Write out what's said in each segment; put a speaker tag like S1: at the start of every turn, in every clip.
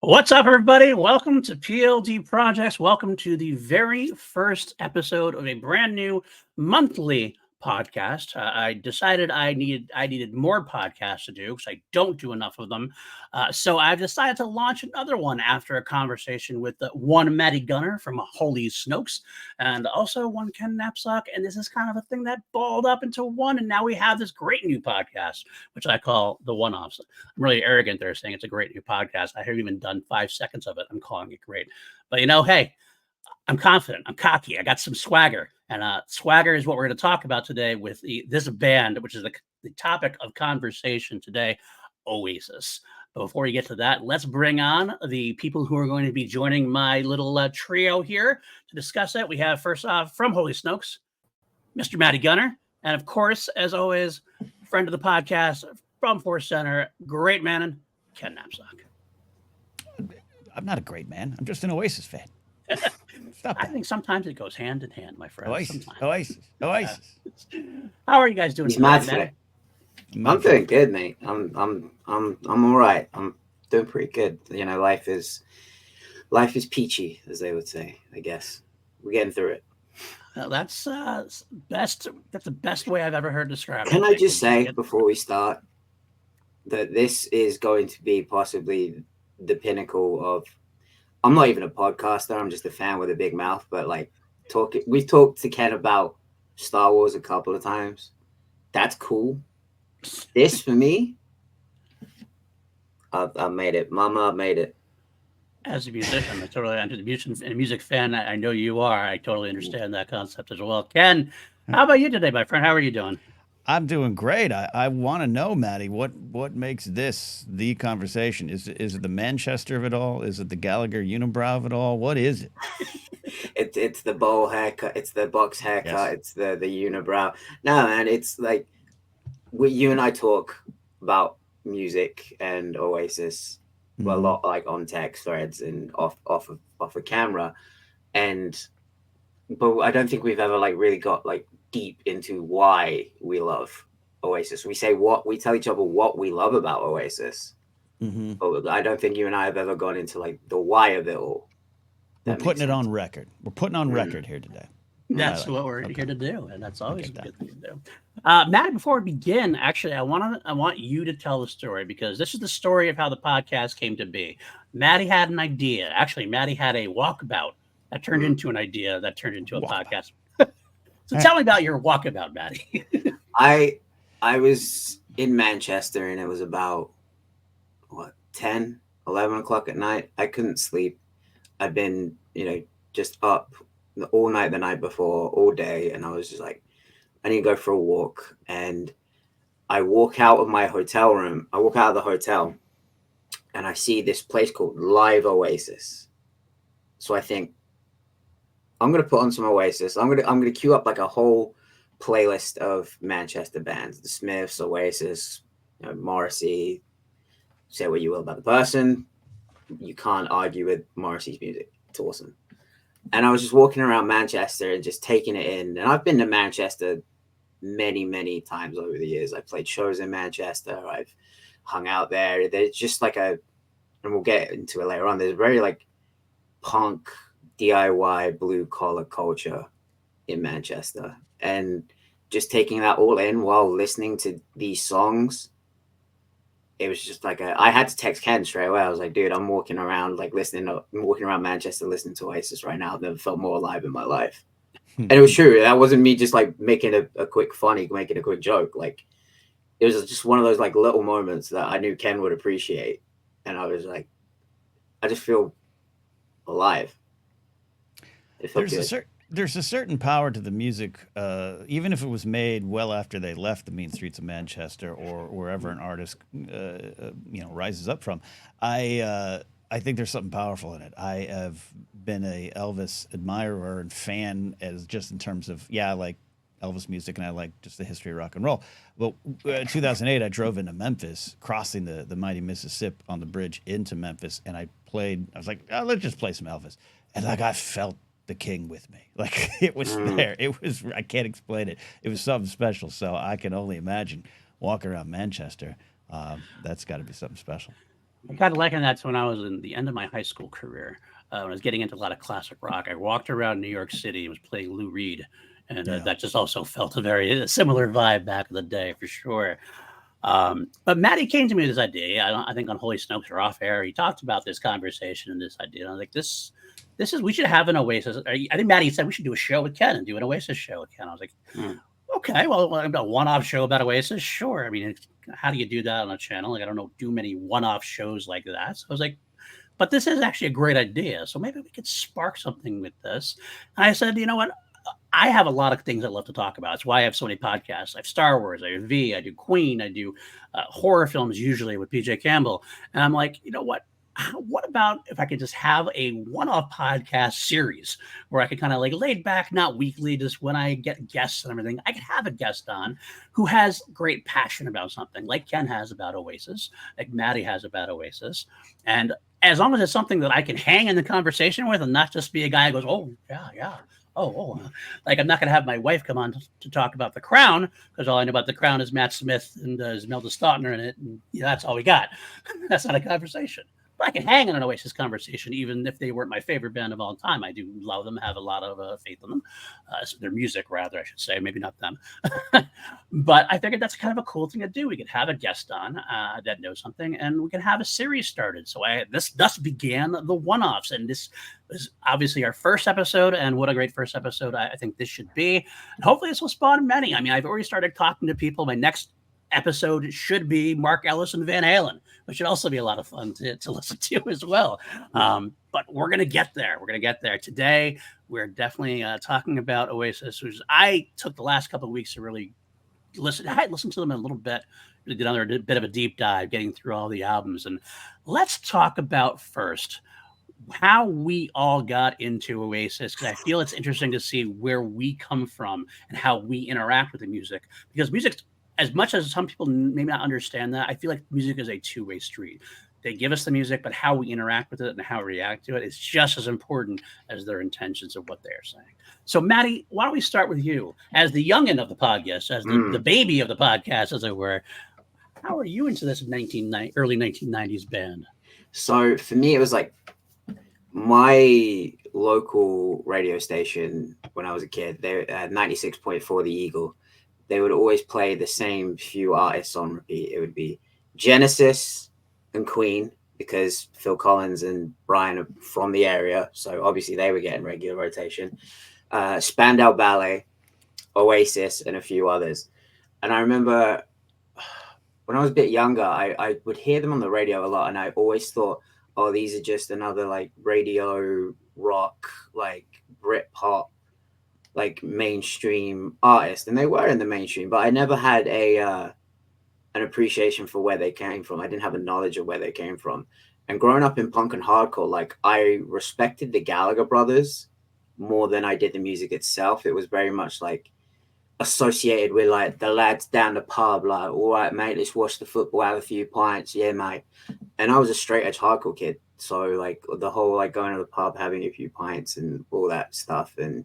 S1: What's up, everybody? Welcome to PLD Projects. Welcome to the very first episode of a brand new monthly podcast. I decided I needed more podcasts to do because I don't do enough of them. So I've decided to launch another one after a conversation with one Matty Gunner from Holy Snokes and also one Ken Napzok. And this is kind of a thing that balled up into one. And now we have this great new podcast, which I call the One Offs. I'm really arrogant there saying it's a great new podcast. I haven't even done 5 seconds of it. I'm calling it great. But hey, I'm confident. I'm cocky. I got some swagger. And swagger is what we're going to talk about today with this band, which is the topic of conversation today, Oasis. But before we get to that, let's bring on the people who are going to be joining my little trio here to discuss it. We have, first off, from Holy Snokes, Mr. Matty Gunner. And of course, as always, friend of the podcast, from Force Center, great man, Ken Napzok.
S2: I'm not a great man. I'm just an Oasis fan. Stop
S1: I think sometimes it goes hand in hand, my friend.
S2: Oasis.
S1: How are you guys doing?
S3: He's mad for it. I'm doing good, mate. I'm all right. I'm doing pretty good. You know, life is peachy, as they would say. I guess we're getting through it.
S1: That's best. That's the best way I've ever heard described.
S3: Can I just say before we start that this is going to be possibly the pinnacle of. I'm not even a podcaster. I'm just a fan with a big mouth. But we've talked to Ken about Star Wars a couple of times. That's cool. This for me, I made it. Mama made it.
S1: As a musician, a music fan. I know you are. I totally understand that concept as well. Ken, how about you today, my friend? How are you doing?
S2: I'm doing great. I want to know, Matty, what makes this the conversation? Is it the Manchester of it all? Is it the Gallagher unibrow of it all? What is it?
S3: It's the bowl haircut. It's the box haircut. Yes. It's the unibrow. No, man, it's like you and I talk about music and Oasis a lot, like on text threads and off a camera, but I don't think we've ever really got deep into why we love Oasis. We tell each other what we love about Oasis, but I don't think you and I have ever gone into the why of it all.
S2: We're putting it on record. We're putting on record here today.
S1: That's what we're here to do, and that's always a good thing to do. Matt, before we begin, actually, I want you to tell the story because this is the story of how the podcast came to be. Matty had an idea. Actually, Matty had a walkabout that turned into an idea that turned into a podcast. So tell me about your walkabout, Matty.
S3: I was in Manchester and it was about 10, 11 o'clock at night. I couldn't sleep. I've been, just up all night the night before, all day. And I was just like, I need to go for a walk. And I walk out of my hotel room. I walk out of the hotel and I see this place called Live Oasis. So I think, I'm gonna put on some Oasis. I'm gonna queue up a whole playlist of Manchester bands: the Smiths, Oasis, Morrissey. Say what you will about the person, you can't argue with Morrissey's music. It's awesome. And I was just walking around Manchester and just taking it in. And I've been to Manchester many, many times over the years. I played shows in Manchester. I've hung out there. There's just and we'll get into it later on. There's very punk. DIY blue collar culture in Manchester, and just taking that all in while listening to these songs. It was just I had to text Ken straight away. I was like, dude, I'm walking around Manchester listening to Oasis right now. I've never felt more alive in my life. And it was true. That wasn't me just making a quick joke. It was just one of those little moments that I knew Ken would appreciate. And I was like, I just feel alive.
S2: There's a certain power to the music, even if it was made well after they left the mean streets of Manchester or wherever an artist, rises up from. I think there's something powerful in it. I have been a Elvis admirer and fan, as just in terms of I like Elvis music and I like just the history of rock and roll. Well, 2008, I drove into Memphis, crossing the mighty Mississippi on the bridge into Memphis, and I was like, let's just play some Elvis, and I felt the king with me. It was there. It was, I can't explain it. It was something special. So I can only imagine walking around Manchester. That's got to be something special.
S1: I kind of liken that to when I was in the end of my high school career. When I was getting into a lot of classic rock, I walked around New York City and was playing Lou Reed, and
S2: Yeah.
S1: that just also felt a very similar vibe back in the day for sure. But Matty came to me with this idea. I think on Holy Snokes or off air, he talked about this conversation and this idea. And I was like, this is we should have an Oasis. I think Matty said we should do a show with Ken and do an Oasis show with Ken. I was like, okay, well, a one-off show about Oasis, sure. I mean, how do you do that on a channel? Like, I don't do many one-off shows like that. So I was like, but this is actually a great idea. So maybe we could spark something with this. And I said, you know what? I have a lot of things I love to talk about. It's why I have so many podcasts. I have Star Wars, I have V, I do Queen, I do horror films usually with PJ Campbell. And I'm like, you know what? What about if I could just have a one-off podcast series where I could kind of like laid back, not weekly, just when I get guests and everything, I could have a guest on who has great passion about something, like Ken has about Oasis, like Matty has about Oasis. And as long as it's something that I can hang in the conversation with and not just be a guy who goes, oh, yeah. Like I'm not going to have my wife come on to talk about The Crown because all I know about The Crown is Matt Smith and Imelda Staunton in it. And that's all we got. That's not a conversation. But I can hang on an Oasis conversation, even if they weren't my favorite band of all time. I do love them, have a lot of faith in them. Their music, rather, I should say, maybe not them. But I figured that's kind of a cool thing to do. We could have a guest on that knows something, and we could have a series started. So this thus began the one-offs, and this was obviously our first episode, and what a great first episode I think this should be. And hopefully this will spawn many. I mean, I've already started talking to people. My next episode should be Mark Ellis and Van Halen, which should also be a lot of fun to listen to as well. But we're going to get there. We're going to get there. Today, we're definitely talking about Oasis, which I took the last couple of weeks to really listen. I listened to them a little bit, did another bit of a deep dive, getting through all the albums. And let's talk about first how we all got into Oasis, because I feel it's interesting to see where we come from and how we interact with the music, because music, as much as some people may not understand that, I feel like music is a two-way street. They give us the music, but how we interact with it and how we react to it is just as important as their intentions of what they're saying. So, Matty, why don't we start with you as the youngin' of the podcast, as the baby of the podcast, as it were. How are you into this early 1990s band?
S3: So for me, it was like my local radio station when I was a kid. They had 96.4 The Eagle. They would always play the same few artists on repeat. It would be Genesis and Queen, because Phil Collins and Brian are from the area. So obviously they were getting regular rotation. Spandau Ballet, Oasis, and a few others. And I remember when I was a bit younger, I would hear them on the radio a lot. And I always thought, oh, these are just another like radio rock, like Britpop, like mainstream artist, and they were in the mainstream, but I never had an appreciation for where they came from. I didn't have a knowledge of where they came from. And growing up in punk and hardcore, like I respected the Gallagher brothers more than I did the music itself. It was very much like associated with like the lads down the pub, like, all right, mate, let's watch the football, have a few pints, yeah, mate. And I was a straight edge hardcore kid, so like the whole like going to the pub, having a few pints, and all that stuff, and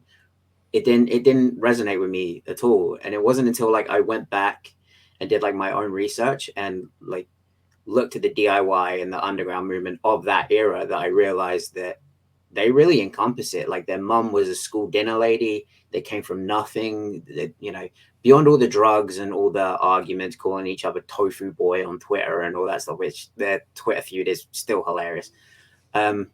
S3: it didn't resonate with me at all. And it wasn't until like I went back and did like my own research and like looked at the DIY and the underground movement of that era that I realized that they really encompass it. Like their mum was a school dinner lady. They came from nothing, you know, beyond all the drugs and all the arguments, calling each other Tofu Boy on Twitter and all that stuff, which their Twitter feud is still hilarious. Beyond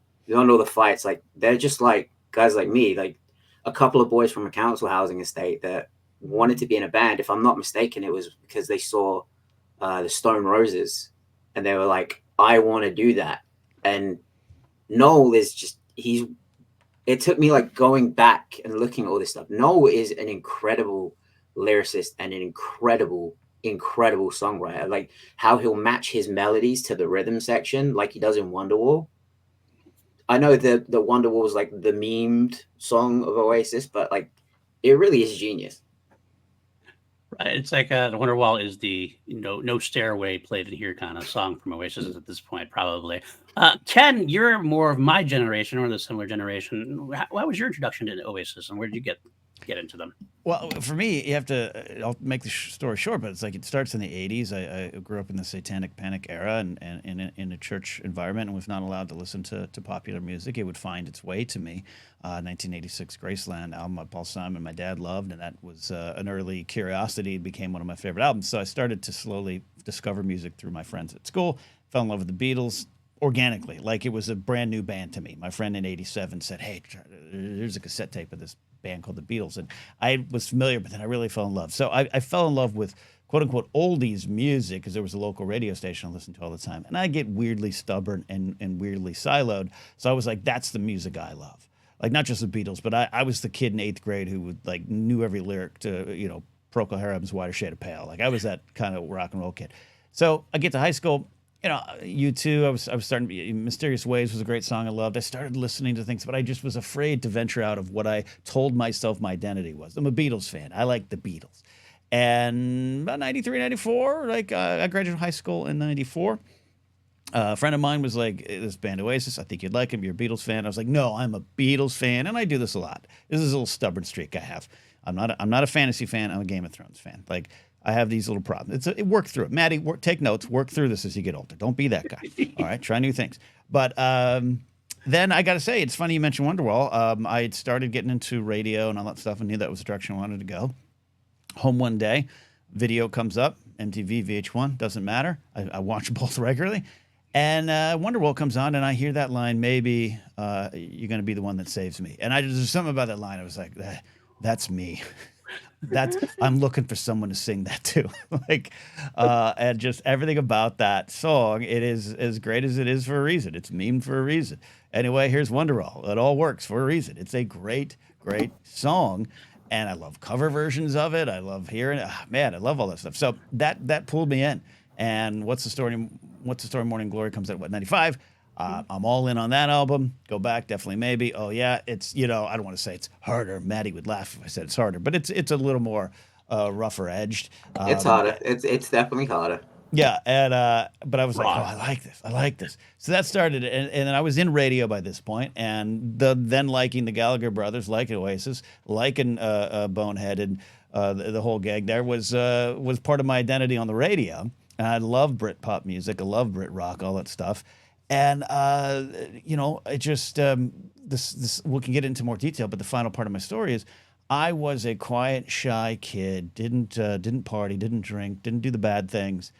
S3: all the fights, like they're just like guys like me, like a couple of boys from a council housing estate that wanted to be in a band. If I'm not mistaken, it was because they saw the Stone Roses and they were like, I want to do that. And Noel is just, it took me like going back and looking at all this stuff. Noel is an incredible lyricist and an incredible songwriter. Like how he'll match his melodies to the rhythm section like he does in Wonderwall. I know the Wonderwall is like the memed song of Oasis, but like it really is genius.
S1: Right. It's like the Wonderwall is the no stairway played in here kind of song from Oasis at this point, probably. Ken, you're more of my generation or the similar generation. What was your introduction to Oasis, and where did you get into them?
S2: Well, for me, you have to. I'll make the story short, but it's like it starts in the '80s. I grew up in the Satanic Panic era, and in a church environment, and was not allowed to listen to popular music. It would find its way to me. 1986 Graceland album by Paul Simon, my dad loved, and that was an early curiosity. It became one of my favorite albums. So I started to slowly discover music through my friends at school. Fell in love with the Beatles organically, like it was a brand new band to me. My friend in '87 said, "Hey, there's a cassette tape of this band called the Beatles," and I was familiar, but then I really fell in love. So I fell in love with quote unquote oldies music because there was a local radio station I listened to all the time, and I get weirdly stubborn and weirdly siloed. So I was like, that's the music I love. Like not just the Beatles, but I was the kid in 8th grade who would like knew every lyric to Procol Harum's Whiter Shade of Pale. Like I was that kind of rock and roll kid. So I get to high school. U2, I was starting to Mysterious Waves was a great song I loved. I started listening to things, but I just was afraid to venture out of what I told myself my identity was. I'm a Beatles fan. I like the Beatles. And about 93, 94, like I graduated high school in 94. A friend of mine was like, this band Oasis, I think you'd like him. You're a Beatles fan. I was like, no, I'm a Beatles fan. And I do this a lot. This is a little stubborn streak I have. I'm not a fantasy fan. I'm a Game of Thrones fan. Like, I have these little problems. Work through it. Maddie, take notes. Work through this as you get older. Don't be that guy. All right? Try new things. But then I got to say, it's funny you mentioned Wonderwall. I had started getting into radio and all that stuff and knew that was the direction I wanted to go. Home one day, video comes up, MTV, VH1, doesn't matter. I watch both regularly. And Wonderwall comes on, and I hear that line, maybe you're going to be the one that saves me. And there's something about that line. I was like, that's me. I'm looking for someone to sing that to. And just everything about that song, it is as great as it is for a reason. It's memed for a reason. Anyway, here's Wonderwall. It all works for a reason. It's a great, great song. And I love cover versions of it. I love hearing it. Man, I love all that stuff. So that pulled me in. And What's the Story? Morning Glory comes out, 95. I'm all in on that album. Go back, definitely, maybe. Oh yeah, it's I don't want to say it's harder. Maddie would laugh if I said it's harder, but it's a little more rougher edged.
S3: It's harder. It's definitely harder.
S2: Yeah, and but I was like, oh, I like this. So that started, and then I was in radio by this point, and then liking the Gallagher brothers, liking Oasis, liking Boneheaded, the whole gag there was part of my identity on the radio. And I love Britpop music, I love Brit rock, all that stuff. And it just this we can get into more detail, but the final part of my story is I was a quiet, shy kid, didn't party, didn't drink, didn't do the bad things,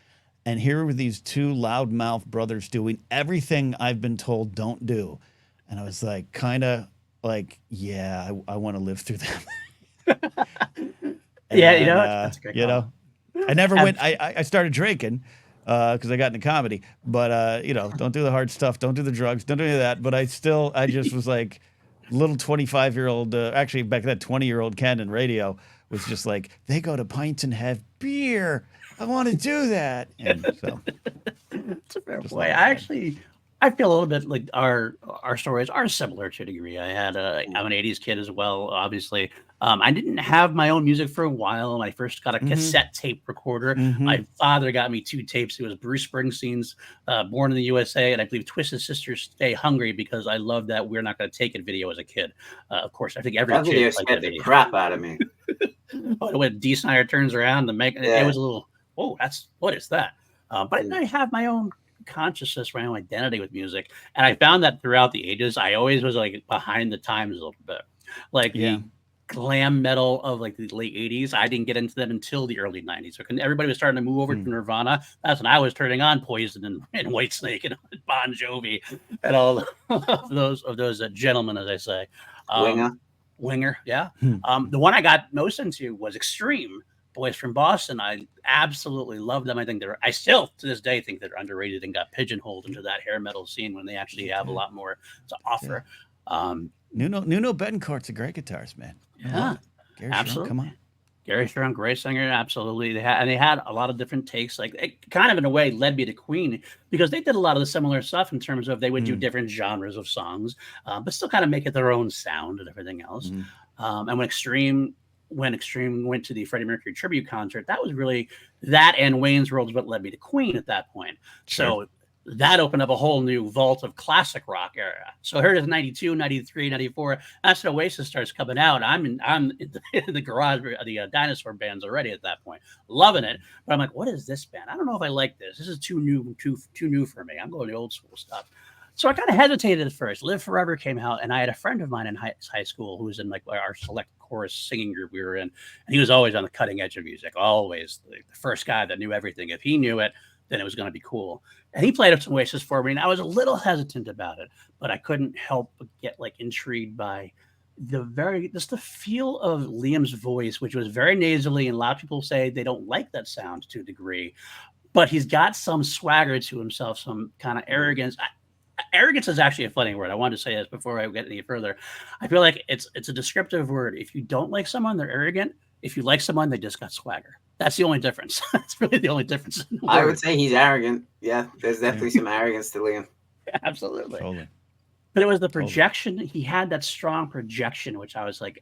S2: and here were these two loudmouth brothers doing everything I've been told don't do, and I was like, kind of like, yeah, I want to live through them.
S1: Yeah, that's a great call.
S2: I never went. I started drinking. Because I got into comedy, but don't do the hard stuff, don't do the drugs, don't do any of that. But I just was like, little 25-year-old, actually back then 20-year-old Ken in radio was just like, they go to Pints and have beer. I want to do that. And so,
S1: it's a fair point. I feel a little bit like our stories are similar to a degree. I'm an 80s kid as well, obviously. I didn't have my own music for a while. When I first got a cassette tape recorder, my father got me 2 tapes. It was Bruce Springsteen's Born in the USA, and I believe Twisted Sister's Stay Hungry, because I loved that We're Not Gonna Take It video as a kid. Of course, I think every
S3: kid
S1: video
S3: scared the crap out of me.
S1: When Dee Snider turns around, it was a little, oh, what is that? But I have my own consciousness, my own identity with music, and I found that throughout the ages, I always was like behind the times a little bit, like the glam metal of like the late 80s. I didn't get into them until the early 90s. So everybody was starting to move over to Nirvana. That's when I was turning on Poison and Whitesnake and Bon Jovi and all of those gentlemen, as I say. Winger, yeah. The one I got most into was Extreme, boys from Boston. I absolutely love them. I still to this day think they're underrated and got pigeonholed into that hair metal scene when they actually have a lot more to offer.
S2: Nuno Betancourt's a great guitarist, man.
S1: Yeah,
S2: Gary
S1: absolutely.
S2: Sharon, come on.
S1: Gary Sharon, great singer, absolutely. They had a lot of different takes. Like it kind of in a way led me to Queen, because they did a lot of the similar stuff in terms of they would do different genres of songs, but still kind of make it their own sound and everything else. And when Extreme went to the Freddie Mercury tribute concert, that was really that and Wayne's World is what led me to Queen at that point. Sure. So that opened up a whole new vault of classic rock era. So here it is, 92, 93, 94. That's when Oasis starts coming out. I'm in the garage, the dinosaur bands already at that point, loving it. But I'm like, what is this band? I don't know if I like this. This is too new for me. I'm going to old school stuff. So I kind of hesitated at first. Live Forever came out, and I had a friend of mine in high school who was in like our select chorus singing group we were in, and he was always on the cutting edge of music, always the first guy that knew everything. If he knew it, then it was going to be cool. And he played up some Oasis for me, and I was a little hesitant about it, but I couldn't help but get like intrigued by the feel of Liam's voice, which was very nasally, and a lot of people say they don't like that sound to a degree, but he's got some swagger to himself, some kind of arrogance. Arrogance is actually a funny word. I wanted to say this before I get any further. I feel like it's a descriptive word. If you don't like someone, they're arrogant. If you like someone, they just got swagger. That's the only difference. That's really the only difference.
S3: I would say he's arrogant. Yeah, there's definitely some arrogance to Liam.
S1: Absolutely.
S2: Totally.
S1: But it was the projection. He had that strong projection, which I was like,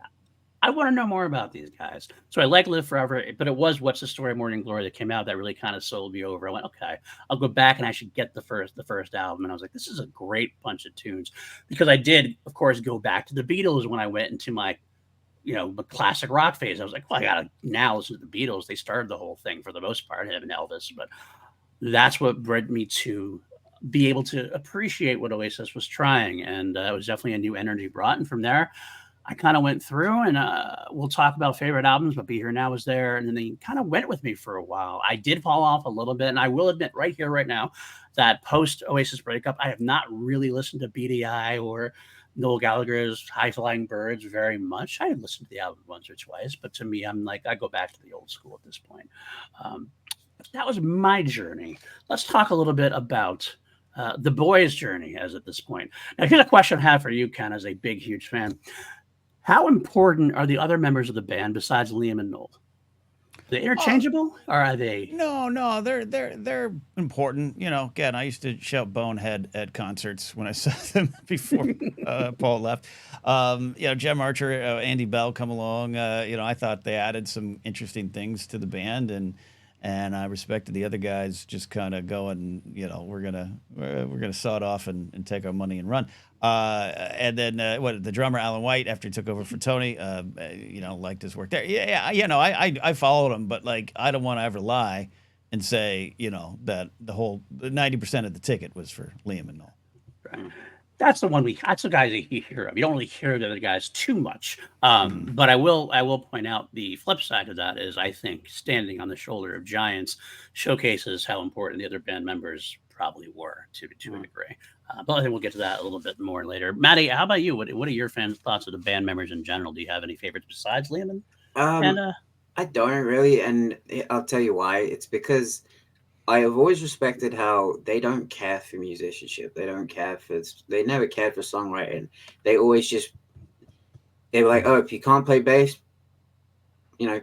S1: I want to know more about these guys. So I like Live Forever, but it was What's the Story, Morning Glory that came out that really kind of sold me over. I went, okay, I'll go back and I should get the first album. And I was like, this is a great bunch of tunes, because I did, of course, go back to the Beatles when I went into my classic rock phase. I was like, well, I gotta now listen to the Beatles. They started the whole thing for the most part, him and Elvis, but that's what bred me to be able to appreciate what Oasis was trying. And it was definitely a new energy brought. And from there, I kind of went through, and we'll talk about favorite albums, but Be Here Now was there. And then they kind of went with me for a while. I did fall off a little bit. And I will admit right here, right now, that post Oasis breakup, I have not really listened to BDI or Noel Gallagher's High Flying Birds very much. I had listened to the album once or twice, but to me, I'm like, I go back to the old school at this point. That was my journey. Let's talk a little bit about the boys' journey as at this point. Now, here's a question I have for you, Ken, as a big, huge fan. How important are the other members of the band besides Liam and Noel? Are they interchangeable, or are they?
S2: No, they're important. Again, I used to shout "Bonehead" at concerts when I saw them before Paul left. Jem Archer, Andy Bell come along. I thought they added some interesting things to the band, and I respected the other guys just kind of going, we're gonna saw it off and take our money and run. And then the drummer Alan White, after he took over for Tony, liked his work there. I followed him, but like I don't want to ever lie and say that the whole 90% of the ticket was for Liam and Noel.
S1: Right. That's the guys that you hear of. You don't really hear the other guys too much. But I will point out the flip side of that is I think Standing on the Shoulder of Giants showcases how important the other band members probably were to a degree. But I think we'll get to that a little bit more later. Matty, how about you? What are your fans' thoughts of the band members in general? Do you have any favorites besides Liam and
S3: I don't really, and I'll tell you why. It's because I have always respected how they don't care for musicianship. They never cared for songwriting. They always they were like, oh, if you can't play bass,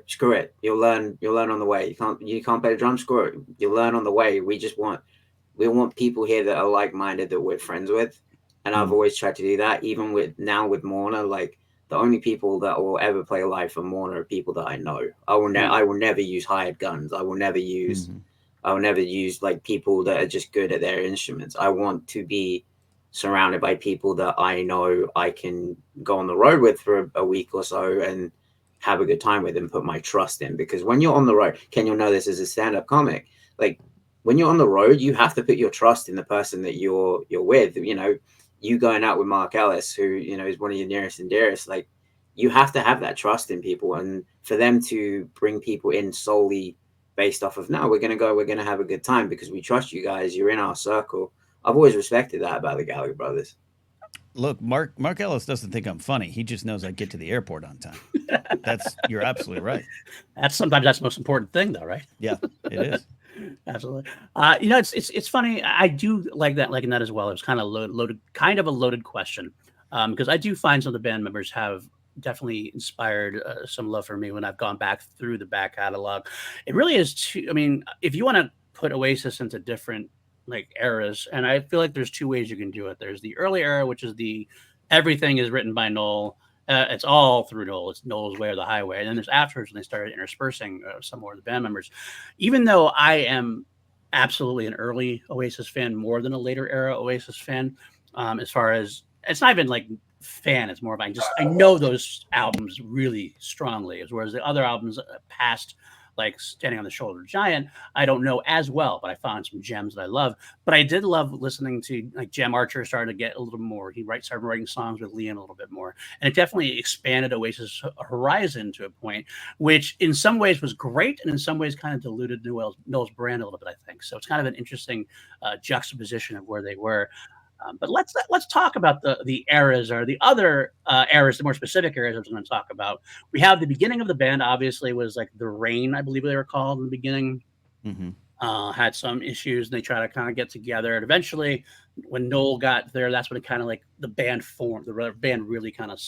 S3: screw it. You'll learn on the way. You can't play the drums, screw it. You'll learn on the way. We want people here that are like-minded that we're friends with. And I've always tried to do that, even with Mourner. Like, the only people that will ever play live for Mourner are people that I know. I will never use hired guns. I will never use like people that are just good at their instruments. I want to be surrounded by people that I know I can go on the road with for a week or so and have a good time with and put my trust in. Because when you're on the road, Ken, you'll know this as a stand-up comic. Like, when you're on the road, you have to put your trust in the person that you're with. You going out with Mark Ellis, who, is one of your nearest and dearest, like, you have to have that trust in people. And for them to bring people in solely based off of, no, we're going to have a good time because we trust you guys. You're in our circle. I've always respected that about the Gallagher brothers.
S2: Look, Mark Ellis doesn't think I'm funny. He just knows I get to the airport on time. You're absolutely right.
S1: Sometimes that's the most important thing, though, right?
S2: Yeah, it is.
S1: Absolutely. It's funny. I do like that as well. It was kind of a loaded question, because I do find some of the band members have definitely inspired some love for me when I've gone back through the back catalog. It really is if you want to put Oasis into different like eras, and I feel like there's two ways you can do it. There's the early era, which is everything is written by Noel. It's all through Noel. It's Noel's way or the highway. And then there's afterwards when they started interspersing some more of the band members. Even though I am absolutely an early Oasis fan more than a later era Oasis fan. As far as it's not even like fan, it's more of I know those albums really strongly, as whereas the other albums past like Standing on the Shoulder Giant, I don't know as well, but I found some gems that I love. But I did love listening to like Jem Archer started to get a little more. Started writing songs with Liam a little bit more, and it definitely expanded Oasis' horizon to a point, which in some ways was great, and in some ways kind of diluted Noel's brand a little bit. I think so. It's kind of an interesting juxtaposition of where they were. But let's talk about the eras or the other eras, the more specific eras I was going to talk about. We have the beginning of the band. Obviously, was like the Rain, I believe they were called in the beginning.
S2: Mm-hmm.
S1: Had some issues, and they try to kind of get together. And eventually, when Noel got there, that's when it kind of like the band formed. The band really kind of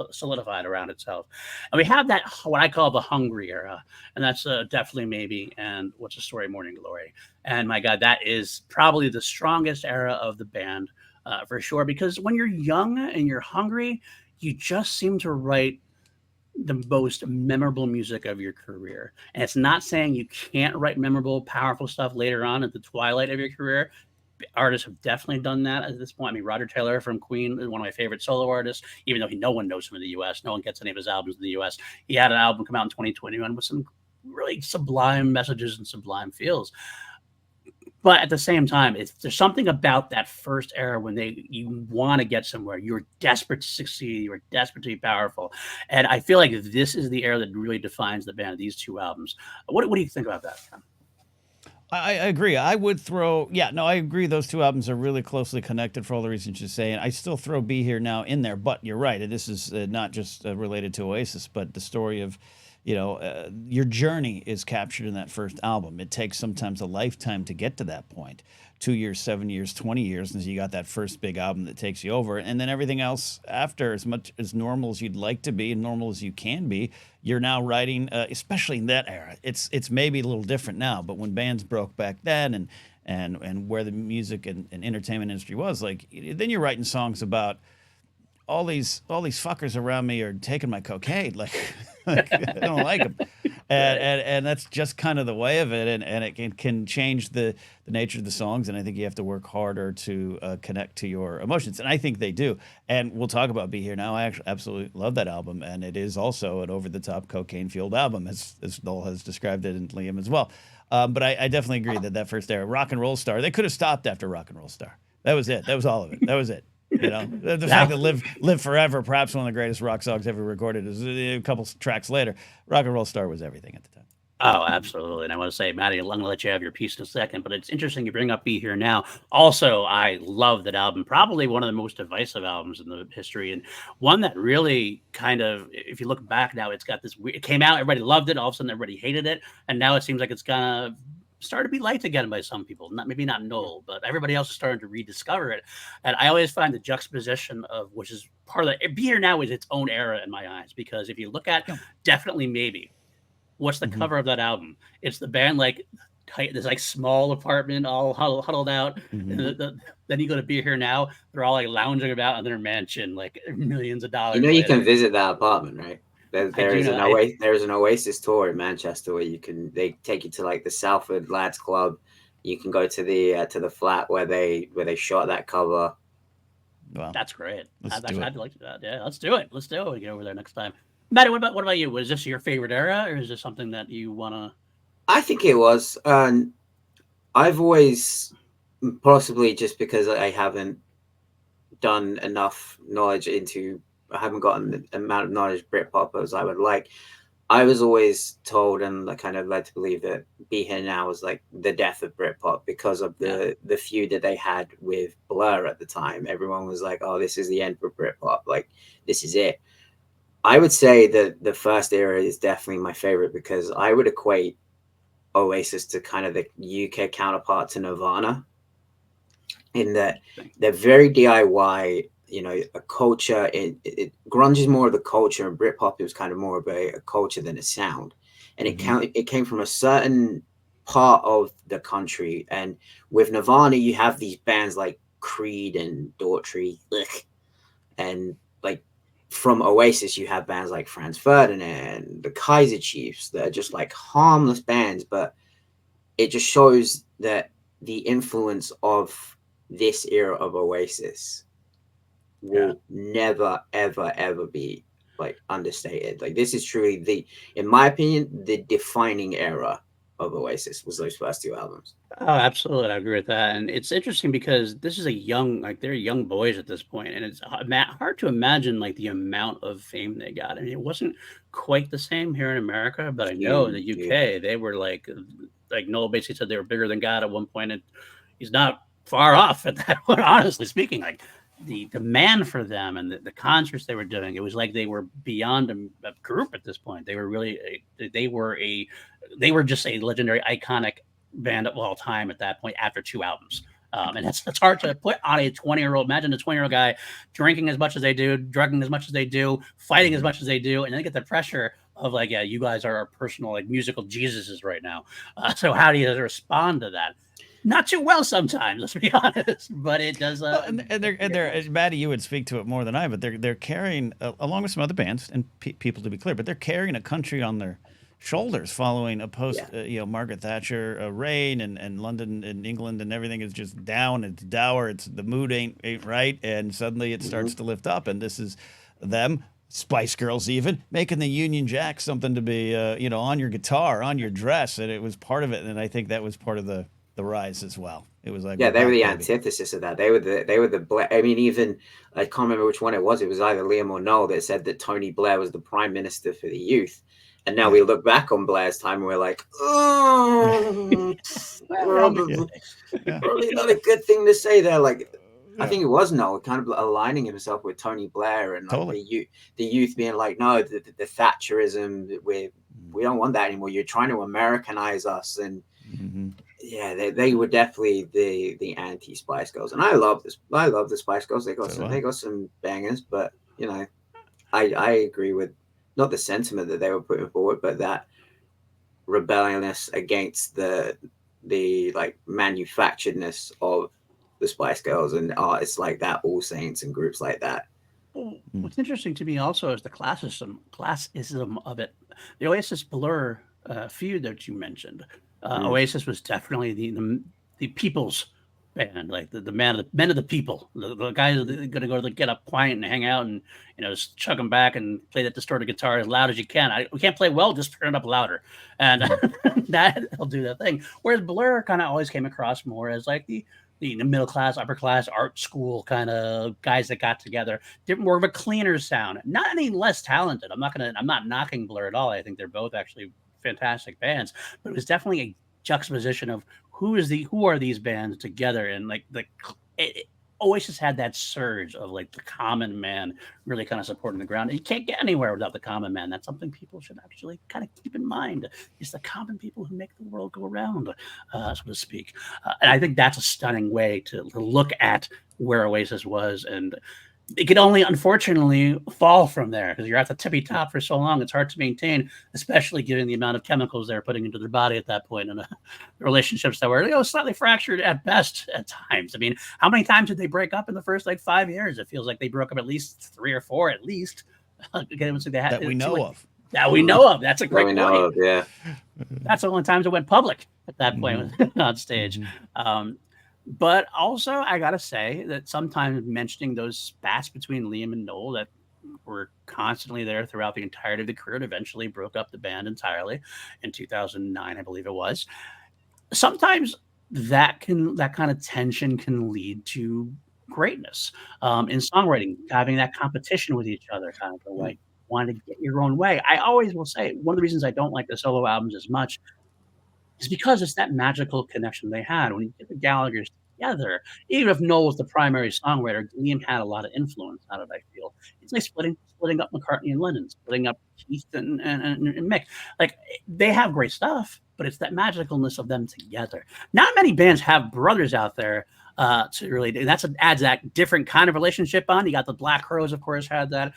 S1: solidified around itself. And we have that what I call the hungry era, and that's definitely maybe. And What's the Story, Morning Glory. And my God, that is probably the strongest era of the band for sure. Because when you're young and you're hungry, you just seem to write the most memorable music of your career. And it's not saying you can't write memorable, powerful stuff later on at the twilight of your career. Artists have definitely done that at this point. I mean, Roger Taylor from Queen is one of my favorite solo artists, even though no one knows him in the US. No one gets any of his albums in the US. He had an album come out in 2021 with some really sublime messages and sublime feels. But at the same time, there's something about that first era when you want to get somewhere. You're desperate to succeed. You're desperate to be powerful. And I feel like this is the era that really defines the band, these two albums. What do you think about that, Ken?
S2: I agree. I would throw, I agree. Those two albums are really closely connected for all the reasons you're saying. I still throw Be Here Now in there, but you're right. This is not just related to Oasis, but the story of, your journey is captured in that first album. It takes sometimes a lifetime to get to that point. 2 years, 7 years, 20 years, and so you got that first big album that takes you over, and then everything else after, as much as normal as you'd like to be and normal as you can be, you're now writing, especially in that era. It's maybe a little different now, but when bands broke back then and where the music and entertainment industry was, like, then you're writing songs about all these fuckers around me are taking my cocaine. Like, I don't like them. And that's just kind of the way of it. And it can change the nature of the songs. And I think you have to work harder to connect to your emotions. And I think they do. And we'll talk about Be Here Now. I actually absolutely love that album. And it is also an over-the-top cocaine-fueled album, as Noel has described it, and Liam as well. But I definitely agree that first era, Rock and Roll Star, they could have stopped after Rock and Roll Star. That was it. That was all of it. That was it. The fact that Live Forever, perhaps one of the greatest rock songs ever recorded, is a couple tracks later. Rock and Roll Star was everything at the time.
S1: Oh, absolutely. And I want to say, Matty, I'm going to let you have your piece in a second, but it's interesting you bring up Be Here Now. Also, I love that album, probably one of the most divisive albums in the history, and one that really kind of, if you look back now, it's got this weird, it came out, everybody loved it, all of a sudden everybody hated it, and now it seems like it's kind of started to be liked again by some people. Maybe not Noel, but everybody else is starting to rediscover it. And I always find the juxtaposition of, which is part of Be Here Now is its own era in my eyes, because if you look at Definitely Maybe, what's the cover of that album? It's the band like this like small apartment all huddled out. Then you go to Be Here Now, they're all like lounging about in their mansion, like millions of dollars.
S3: You can visit that apartment, right? There's an Oasis tour in Manchester where they take you to like the Salford Lads Club. You can go to the flat where they shot that cover.
S1: Wow, that's great. I'd like to do that. Yeah, let's do it. Let's do it. We get over there next time. Matty, what about you? Was this your favorite era, or is this something that you want to?
S3: I think it was. I've always, possibly just because I haven't done enough knowledge I haven't gotten the amount of knowledge Britpop as I would like. I was always told and kind of led to believe that Be Here Now was like the death of Britpop because of the feud that they had with Blur at the time. Everyone was like, oh, this is the end for Britpop. Like, this is it. I would say that the first era is definitely my favorite because I would equate Oasis to kind of the UK counterpart to Nirvana, in that they're very DIY, a culture. Grunge is more of the culture, and Britpop was kind of more of a culture than a sound. And it came from a certain part of the country. And with Nirvana, you have these bands like Creed and Daughtry, and like from Oasis, you have bands like Franz Ferdinand, the Kaiser Chiefs, that are just like harmless bands, but it just shows that the influence of this era of Oasis will never, ever, ever be like understated. Like this is truly in my opinion, the defining era of Oasis was those first two albums.
S1: Oh, absolutely. I agree with that. And it's interesting because this is a young, like they're young boys at this point, and it's hard to imagine like the amount of fame they got. I mean, it wasn't quite the same here in America, but I know in the UK they were like Noel basically said they were bigger than God at one point, and he's not far off at that point. Honestly speaking, like the demand for them and the concerts they were doing, it was like they were beyond a group at this point. They were really they were just a legendary, iconic band of all time at that point after two albums. And that's hard to put on a 20-year-old. Imagine a 20-year-old guy drinking as much as they do, drugging as much as they do, fighting as much as they do, and then they get the pressure of like, yeah, you guys are our personal like musical Jesuses right now. So how do you respond to that? Not too well sometimes, let's be honest, but it does.
S2: And they're Matty, you would speak to it more than I, but they're carrying along with some other bands and people, to be clear, but they're carrying a country on their shoulders following a post, Margaret Thatcher reign, and London and England and everything is just down. It's dour. It's the mood ain't right, and suddenly it starts to lift up. And this is them, Spice Girls, even making the Union Jack something to be, on your guitar, on your dress, and it was part of it. And I think that was part of the rise as well. It was like,
S3: they were the antithesis of that. They were the I mean, even I can't remember which one it was. It was either Liam or Noel that said that Tony Blair was the prime minister for the youth. And now we look back on Blair's time and we're like, oh, probably not a good thing to say there. Like, I think it was Noel kind of aligning himself with Tony Blair and like the youth being like, no, the Thatcherism, we don't want that anymore. You're trying to Americanize us. And they were definitely the anti Spice Girls. And I love this. I love the Spice Girls. They got some bangers, but I agree with not the sentiment that they were putting forward, but that rebelliousness against the like manufacturedness of the Spice Girls and artists like that, All Saints and groups like that.
S1: What's interesting to me also is the classism of it. The Oasis Blur feud that you mentioned. Oasis was definitely the people's band, like the men of the people, the guys that are gonna go to get up quiet and hang out and just chug them back and play that distorted guitar as loud as you can. We can't play well, just turn it up louder, and that'll do that thing. Whereas Blur kind of always came across more as like the middle class, upper class, art school kind of guys that got together, did more of a cleaner sound. Not any less talented. I'm not knocking Blur at all. I think they're both actually fantastic bands, but it was definitely a juxtaposition of who are these bands together, and like Oasis had that surge of like the common man really kind of supporting the ground. You can't get anywhere without the common man. That's something people should actually kind of keep in mind. It's the common people who make the world go round, so to speak. And I think that's a stunning way to look at where Oasis was, and it could only unfortunately fall from there because you're at the tippy top for so long. It's hard to maintain, especially given the amount of chemicals they're putting into their body at that point, and the relationships that were slightly fractured at best at times. I mean, how many times did they break up in the first 5 years? It feels like they broke up at least 3 or 4 at least.
S2: That we know of.
S1: That we know of. That's a great point.
S3: Yeah.
S1: That's the only times it went public at that point on stage. But also, I gotta say that sometimes mentioning those spats between Liam and Noel that were constantly there throughout the entirety of the career and eventually broke up the band entirely in 2009, I believe it was. Sometimes that kind of tension can lead to greatness in songwriting, having that competition with each other, kind of like wanting to get your own way. I always will say one of the reasons I don't like the solo albums as much is because it's that magical connection they had. When you get the Gallaghers together, even if Noel was the primary songwriter, Liam had a lot of influence on it, I feel. It's like splitting up McCartney and Lennon, splitting up Keith and Mick. Like, they have great stuff, but it's that magicalness of them together. Not many bands have brothers out there to really do. That's adds that different kind of relationship on. You got the Black Crowes, of course, had that.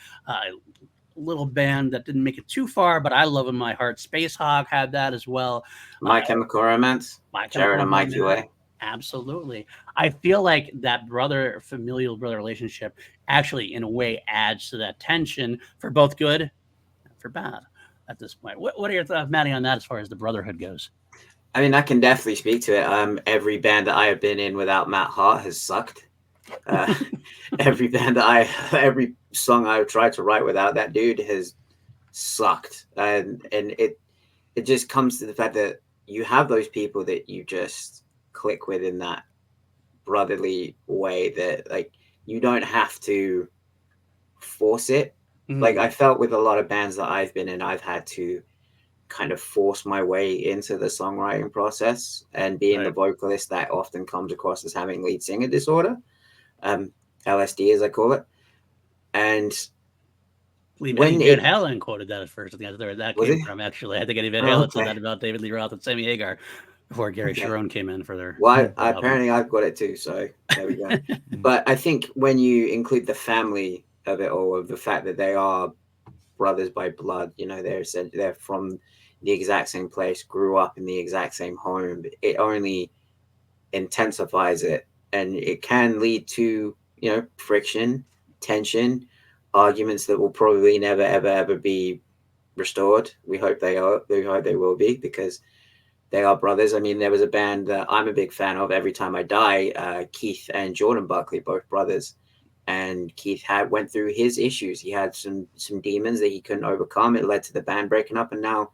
S1: Little band that didn't make it too far, but I love in my heart. Space Hog had that as well.
S3: My Chemical Romance, Jared and Mikey Way.
S1: Absolutely. I feel like that familial brother relationship actually, in a way, adds to that tension for both good and for bad at this point. What are your thoughts, Matty, on that as far as the brotherhood goes?
S3: I mean, I can definitely speak to it. Every band that I have been in without Matt Hart has sucked. Uh, every every song I've tried to write without that dude has sucked, and it just comes to the fact that you have those people that you just click with in that brotherly way that like you don't have to force it. Like I felt with a lot of bands that I've been in, I've had to kind of force my way into the songwriting process, and being the
S1: Right.
S3: vocalist that often comes across as having lead singer disorder, um, LSD as I call it. And
S1: I believe Eddie
S3: when
S1: Van
S3: it
S1: Halen quoted that at first. I think that's where that
S3: was
S1: came
S3: it,
S1: from, actually. I think Eddie Van
S3: oh,
S1: Halen said
S3: okay,
S1: that about David Lee Roth and Sammy Hagar before Gary
S3: okay.
S1: Sharon came in for their
S3: Well,
S1: third album.
S3: apparently I've got it too, so there we go. But I think when you include the family of it all, of the fact that they are brothers by blood, you know, they're from the exact same place, grew up in the exact same home, it only intensifies it, and it can lead to, you know, friction, tension, arguments that will probably never ever be restored. We hope they are. We hope they will be, because they are brothers. I mean, there was a band that I'm a big fan of, Every Time I Die. Keith and Jordan Buckley, both brothers, and Keith had went through his issues. He had some demons that he couldn't overcome. It led to the band breaking up, and now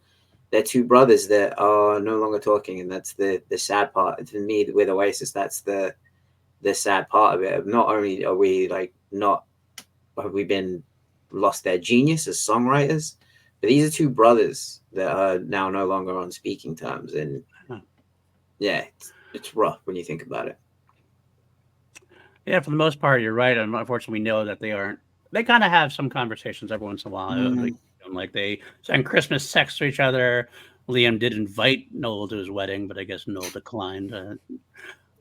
S3: they're two brothers that are no longer talking, and that's the sad part to me with Oasis. That's the sad part of it. Not only are we like not have we been lost their genius as songwriters, but these are two brothers that are now no longer on speaking terms, and yeah, it's rough when you think about it.
S1: Yeah, for the most part, you're right. And unfortunately, we know that they aren't. They kind of have some conversations every once in a while.
S3: Mm.
S1: Like they send Christmas texts to each other. Liam did invite Noel to his wedding, but I guess Noel declined.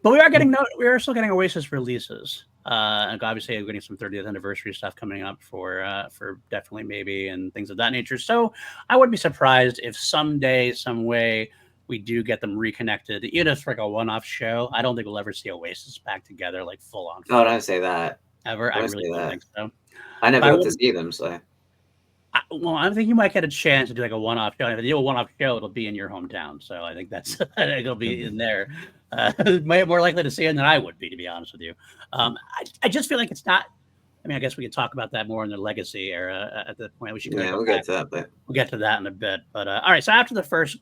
S1: But we are still getting Oasis releases. And obviously, we're getting some 30th anniversary stuff coming up for definitely maybe and things of that nature. So I wouldn't be surprised if someday, some way, we do get them reconnected, even if it's like a one-off show. I don't think we'll ever see Oasis back together, like full on
S3: Oh,
S1: forever,
S3: don't say that.
S1: ever. I
S3: Don't
S1: really
S3: say
S1: don't
S3: that.
S1: think so.
S3: I
S1: But
S3: never
S1: I
S3: got to
S1: wouldn't.
S3: see them, so
S1: Well, I think you might get a chance to do like a one-off show. And if you do a one-off show, it'll be in your hometown. So I think that's I think it'll be in there. More likely to see it than I would be, to be honest with you. I just feel like it's not. I mean, I guess we could talk about that more in the legacy era at that point. We should kind of
S3: yeah,
S1: go
S3: we'll
S1: back.
S3: get to that. But
S1: We'll get to that in a bit. But all right. So after the first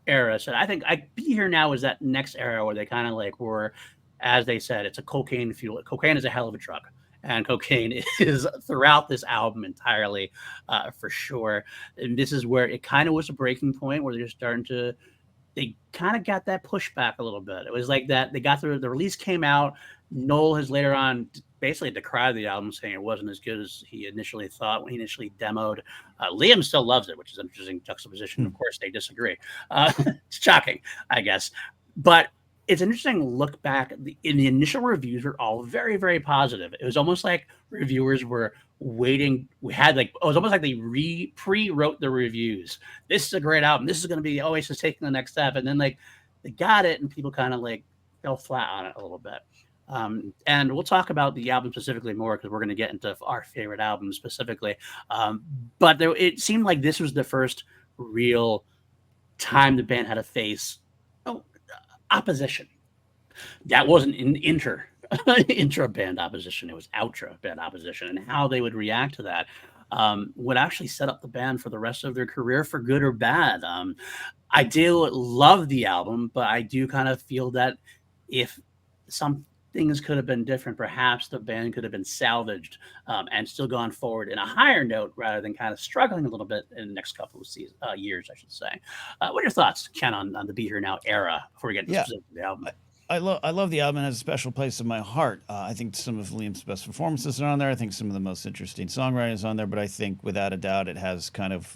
S1: era, so I think I Be Here Now is that next era where they kind of like were, as they said, it's a cocaine fuel. Cocaine is a hell of a drug, and cocaine is throughout this album entirely, for sure. And this is where it kind of was a breaking point where they're starting to. They kind of got that pushback a little bit. It was like that they got the release came out. Noel has later on basically decried the album, saying it wasn't as good as he initially thought when he initially demoed. Liam still loves it, which is an interesting juxtaposition. Of course, they disagree. It's shocking, I guess. But it's an interesting look back. In the initial reviews were all very, very positive. It was almost like reviewers were waiting. We had like it was almost like they pre-wrote the reviews. This is a great album. This is going to be Oasis taking the next step, and then like they got it, and people kind of like fell flat on it a little bit. And we'll talk about the album specifically more because we're going to get into our favorite album specifically. But it seemed like this was the first real time the band had to face opposition. That wasn't in intra band opposition. It was outra band opposition, and how they would react to that would actually set up the band for the rest of their career, for good or bad. I do love the album, but I do kind of feel that if some things could have been different, perhaps the band could have been salvaged and still gone forward in a higher note rather than kind of struggling a little bit in the next couple of years, I should say. What are your thoughts, Ken, on the Be Here Now era before we get into the album?
S2: I love the album. It has a special place in my heart. I think some of Liam's best performances are on there. I think some of the most interesting songwriting is on there. But I think without a doubt, it has kind of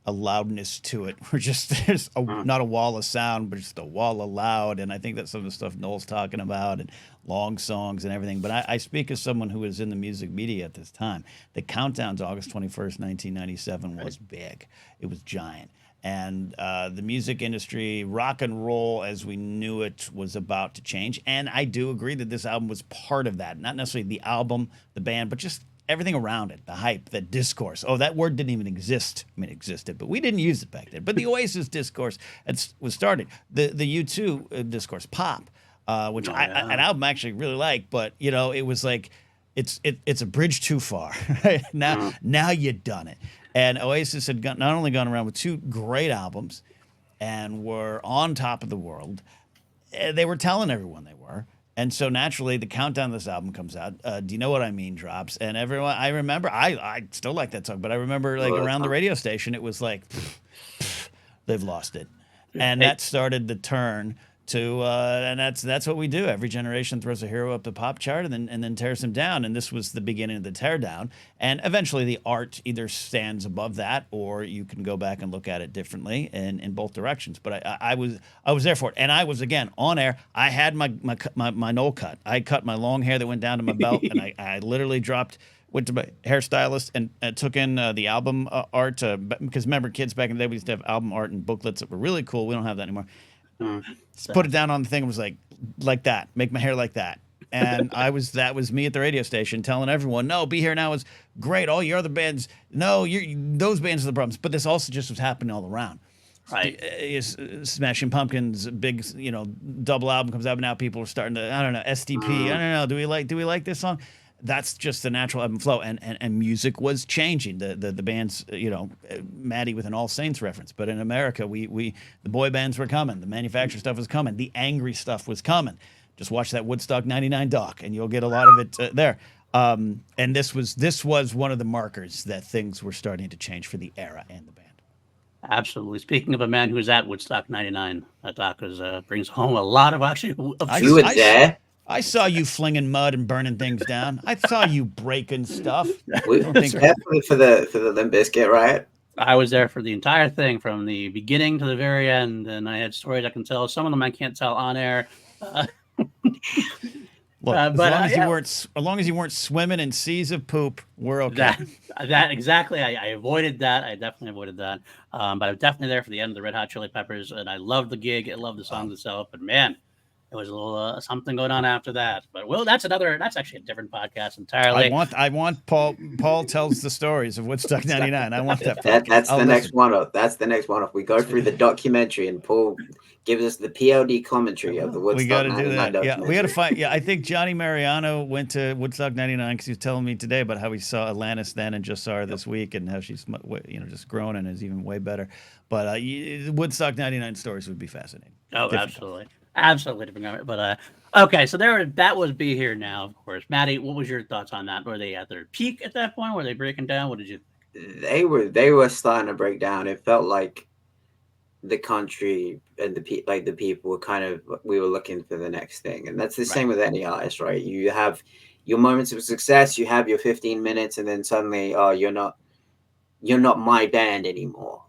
S2: a loudness to it. We're just not a wall of sound, but just a wall of loud. And I think that's some of the stuff Noel's talking about, and long songs and everything. But I speak as someone who was in the music media at this time. The countdown to August 21st, 1997 was big. It was giant. And the music industry, rock and roll as we knew it, was about to change. And I do agree that this album was part of that. Not necessarily the album, the band, but just everything around it, the hype, the discourse. Oh, that word didn't even exist. I mean, it existed, but we didn't use it back then. But the Oasis discourse was started. The U2 discourse, pop, which an album I actually really like, but it was like it's a bridge too far. Right? Now you done it. And Oasis had not only gone around with 2 great albums and were on top of the world, they were telling everyone they were. And so naturally, the countdown to this album comes out. Do you know what I mean? Drops, and everyone. I remember. I still like that song, but I remember around the radio station, it was like, they've lost it, and that started the turn to. And that's what we do. Every generation throws a hero up the pop chart, and then tears him down. And this was the beginning of the tear down. And eventually, the art either stands above that, or you can go back and look at it differently, in both directions. But I was there for it, and I was again on air. I had my knoll cut. I cut my long hair that went down to my belt, and I literally went to my hairstylist and took in the album art because remember, kids back in the day, we used to have album art and booklets that were really cool. We don't have that anymore. Just put it down on the thing and was like that, make my hair like that. And that was me at the radio station telling everyone, no, Be Here Now is great. All your other bands, no, those bands are the problems. But this also just was happening all around. Right. Smashing Pumpkins, big, double album comes out, and now people are starting to, I don't know, STP. I don't know. Do we like this song? That's just the natural ebb and flow, and music was changing. The bands, Matty with an All Saints reference, but in America, the boy bands were coming, the manufacturer stuff was coming, the angry stuff was coming. Just watch that Woodstock '99 doc, and you'll get a lot of it there. And this was one of the markers that things were starting to change for the era and the band.
S1: Absolutely. Speaking of a man who was at Woodstock '99, that doc brings home a lot of actually.
S3: You were there.
S2: I saw you flinging mud and burning things down. I saw you breaking stuff.
S3: Definitely for the Limp Bizkit riot.
S1: I was there for the entire thing, from the beginning to the very end, and I had stories I can tell. Some of them I can't tell on air.
S2: Look, as long as you weren't swimming in seas of poop, we're okay.
S1: That exactly. I avoided that. I definitely avoided that. But I was definitely there for the end of the Red Hot Chili Peppers, and I loved the gig. I loved the songs itself. But man, it was a little something going on after that. But that's actually a different podcast entirely.
S2: I want Paul tells the stories of Woodstock '99. I want that.
S3: That's the next one up. That's the next one up. We go through the documentary, and Paul gives us the PLD commentary of the Woodstock. We got to do that.
S2: Yeah, we got to find. Yeah, I think Johnny Mariano went to Woodstock '99 because he was telling me today about how he saw Atlantis then and just saw her this week, and how she's just grown and is even way better. But Woodstock '99 stories would be fascinating.
S1: Oh, absolutely. Absolutely different. But okay, so that was Be Here Now, of course. Matty, what was your thoughts on that? Were they at their peak at that point? Were they breaking down? What did you
S3: They were starting to break down. It felt like the country and the people were we were looking for the next thing. And that's the same with any artist, right? You have your moments of success, you have your 15 minutes, and then suddenly, you're not my band anymore.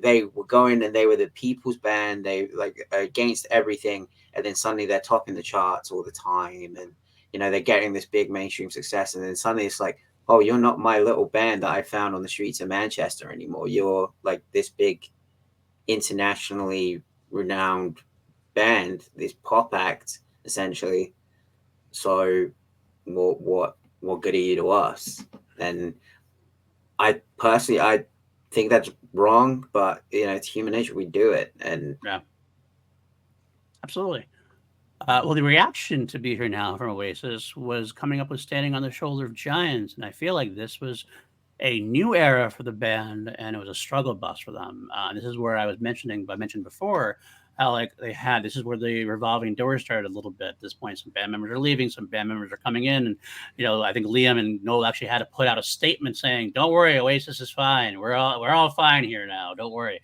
S3: They were going, and they were the people's band. They against everything, and then suddenly they're topping the charts all the time, and they're getting this big mainstream success, and then suddenly it's like, oh, you're not my little band that I found on the streets of Manchester anymore. You're like this big, internationally renowned band, this pop act, essentially. So, what good are you to us? And I think that's wrong, but it's human nature. We do it, and
S1: yeah, absolutely. Well, the reaction to Be Here Now from Oasis was coming up with Standing on the Shoulder of Giants, and I feel like this was a new era for the band, and it was a struggle bus for them. This is where I mentioned before how this is where the revolving door started a little bit. At this point, some band members are leaving, some band members are coming in, and I think Liam and Noel actually had to put out a statement saying, "Don't worry, Oasis is fine. We're all fine here now. Don't worry."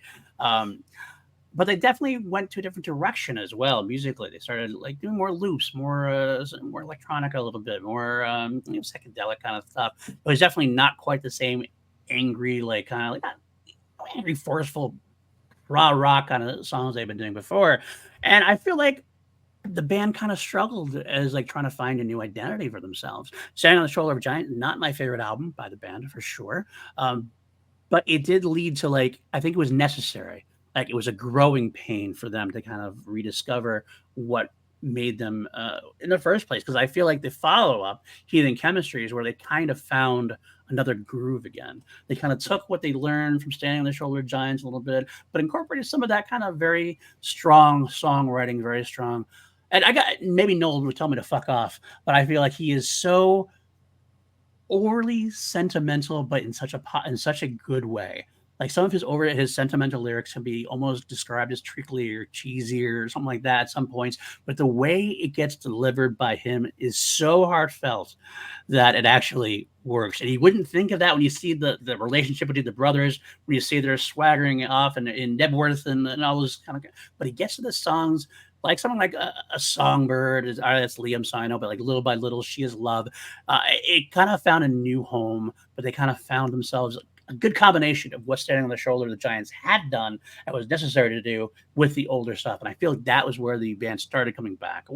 S1: But they definitely went to a different direction as well musically. They started doing more loops, more electronica, a little bit more psychedelic kind of stuff. But it was definitely not quite the same angry, angry, forceful, raw rock kind of songs they've been doing before. And I feel like the band kind of struggled as trying to find a new identity for themselves. Standing on the Shoulder of a Giant, not my favorite album by the band for sure. But it did lead to I think it was necessary. It was a growing pain for them to kind of rediscover what made them in the first place. Because I feel like the follow-up, Heathen Chemistry, is where they kind of found another groove again. They kind of took what they learned from Standing on the Shoulder of Giants a little bit, but incorporated some of that kind of very strong songwriting, very strong. And I got, maybe Noel would tell me to fuck off, but I feel like he is so overly sentimental, but in such a good way. Like some of his sentimental lyrics can be almost described as trickly or cheesy or something like that at some points. But the way it gets delivered by him is so heartfelt that it actually works. And you wouldn't think of that when you see the relationship between the brothers, when you see they're swaggering off and in Debworth and all those kind of. But he gets to the songs like something like a Songbird, that's Liam Sino, but like Little by Little, She Is Love. It kind of found a new home, but they kind of found themselves a good combination of what Standing on the Shoulder of the Giants had done and was necessary to do with the older stuff. And I feel like that was where the band started coming back.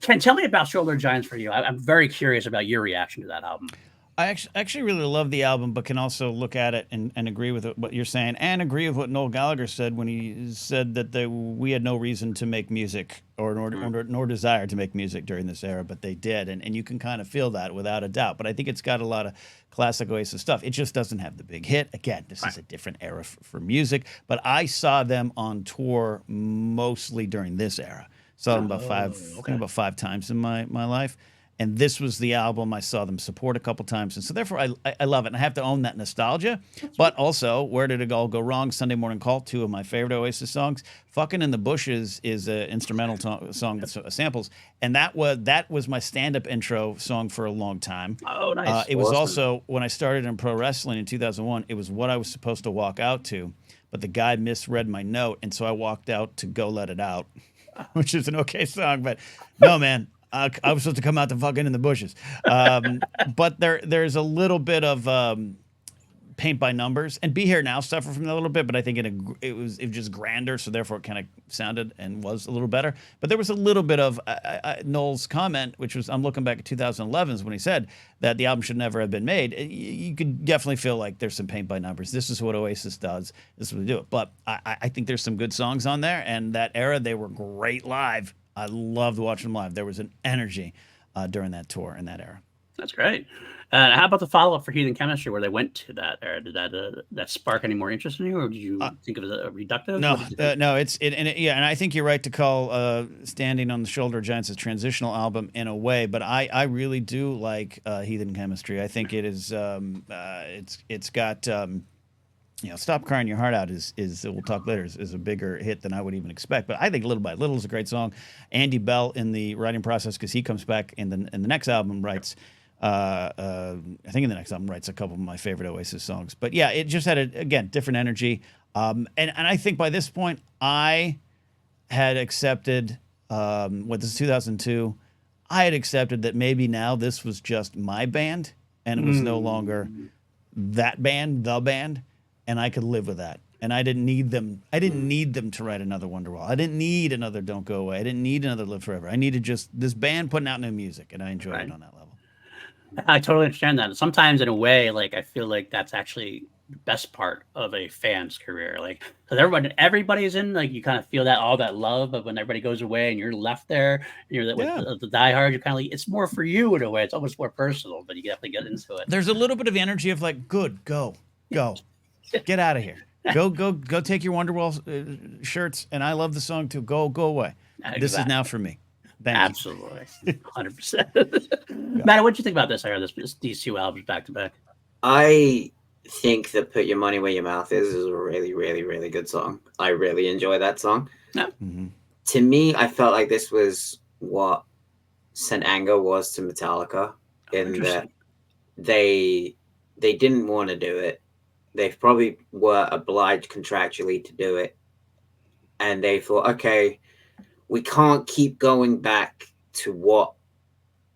S1: Ken, tell me about Shoulder of Giants for you. I'm very curious about your reaction to that album.
S2: I actually really love the album, but can also look at it and agree with what you're saying, and agree with what Noel Gallagher said when he said that we had no reason to make music nor desire to make music during this era, but they did, and you can kind of feel that without a doubt. But I think it's got a lot of classic Oasis stuff. It just doesn't have the big hit. Again, this is a different era for music, but I saw them on tour mostly during this era. Saw them about five times in my life. And this was the album I saw them support a couple times. And so therefore, I love it. And I have to own that nostalgia. But also, Where Did It All Go Wrong? Sunday Morning Call, two of my favorite Oasis songs. Fucking in the Bushes is an instrumental song with samples. And that was my stand-up intro song for a long time.
S1: Oh, nice.
S2: It was also, when I started in pro wrestling in 2001, it was what I was supposed to walk out to. But the guy misread my note. And so I walked out to Go Let It Out, which is an okay song. But no, man. I was supposed to come out to Fucking in the Bushes. But there's a little bit of Paint by Numbers, and Be Here Now suffered from that a little bit, but I think it was just grander, so therefore it kind of sounded and was a little better. But there was a little bit of Noel's comment, which was, I'm looking back at 2011 when he said that the album should never have been made. You could definitely feel like there's some Paint by Numbers. This is what Oasis does. This is what they do it. But I think there's some good songs on there, and that era, they were great live. I loved watching them live. There was an energy during that tour in that era.
S1: That's great. How about the follow-up for Heathen Chemistry, where they went to that era? Did that spark any more interest in you, or did you think of it as reductive?
S2: No. And I think you're right to call Standing on the Shoulder of Giants a transitional album in a way. But I really do like Heathen Chemistry. I think it is. It's got. Stop Crying Your Heart Out is we'll talk later, is a bigger hit than I would even expect. But I think Little by Little is a great song. Andy Bell in the writing process, because he comes back in the next album, writes I think in the next album writes a couple of my favorite Oasis songs. But yeah, it just had again different energy. And I think by this point I had accepted this is 2002. I had accepted that maybe now this was just my band and it was no longer that band, the band. And I could live with that. And I didn't need them. I didn't need them to write another Wonderwall. I didn't need another Don't Go Away. I didn't need another Live Forever. I needed just this band putting out new music, and I enjoyed it on that level.
S1: I totally understand that. Sometimes, in a way, like I feel like that's actually the best part of a fan's career. Like, because everybody's in, like you kind of feel that all that love, but when everybody goes away and you're left there, and you're with the diehard, you're kind of like, it's more for you in a way. It's almost more personal, but you definitely get into it.
S2: There's a little bit of the energy of like, good, go. Get out of here. Go take your Wonderwall shirts, and I love the song too. Go away. Exactly. This is now for me.
S1: Absolutely. 100%. Matt, what did you think about this era, these two albums back to back?
S3: I think that Put Your Money Where Your Mouth is a really, really, really good song. I really enjoy that song.
S1: Yeah.
S2: Mm-hmm.
S3: To me, I felt like this was what St. Anger was to Metallica, in that they didn't want to do it. They probably were obliged contractually to do it. And they thought, okay, we can't keep going back to what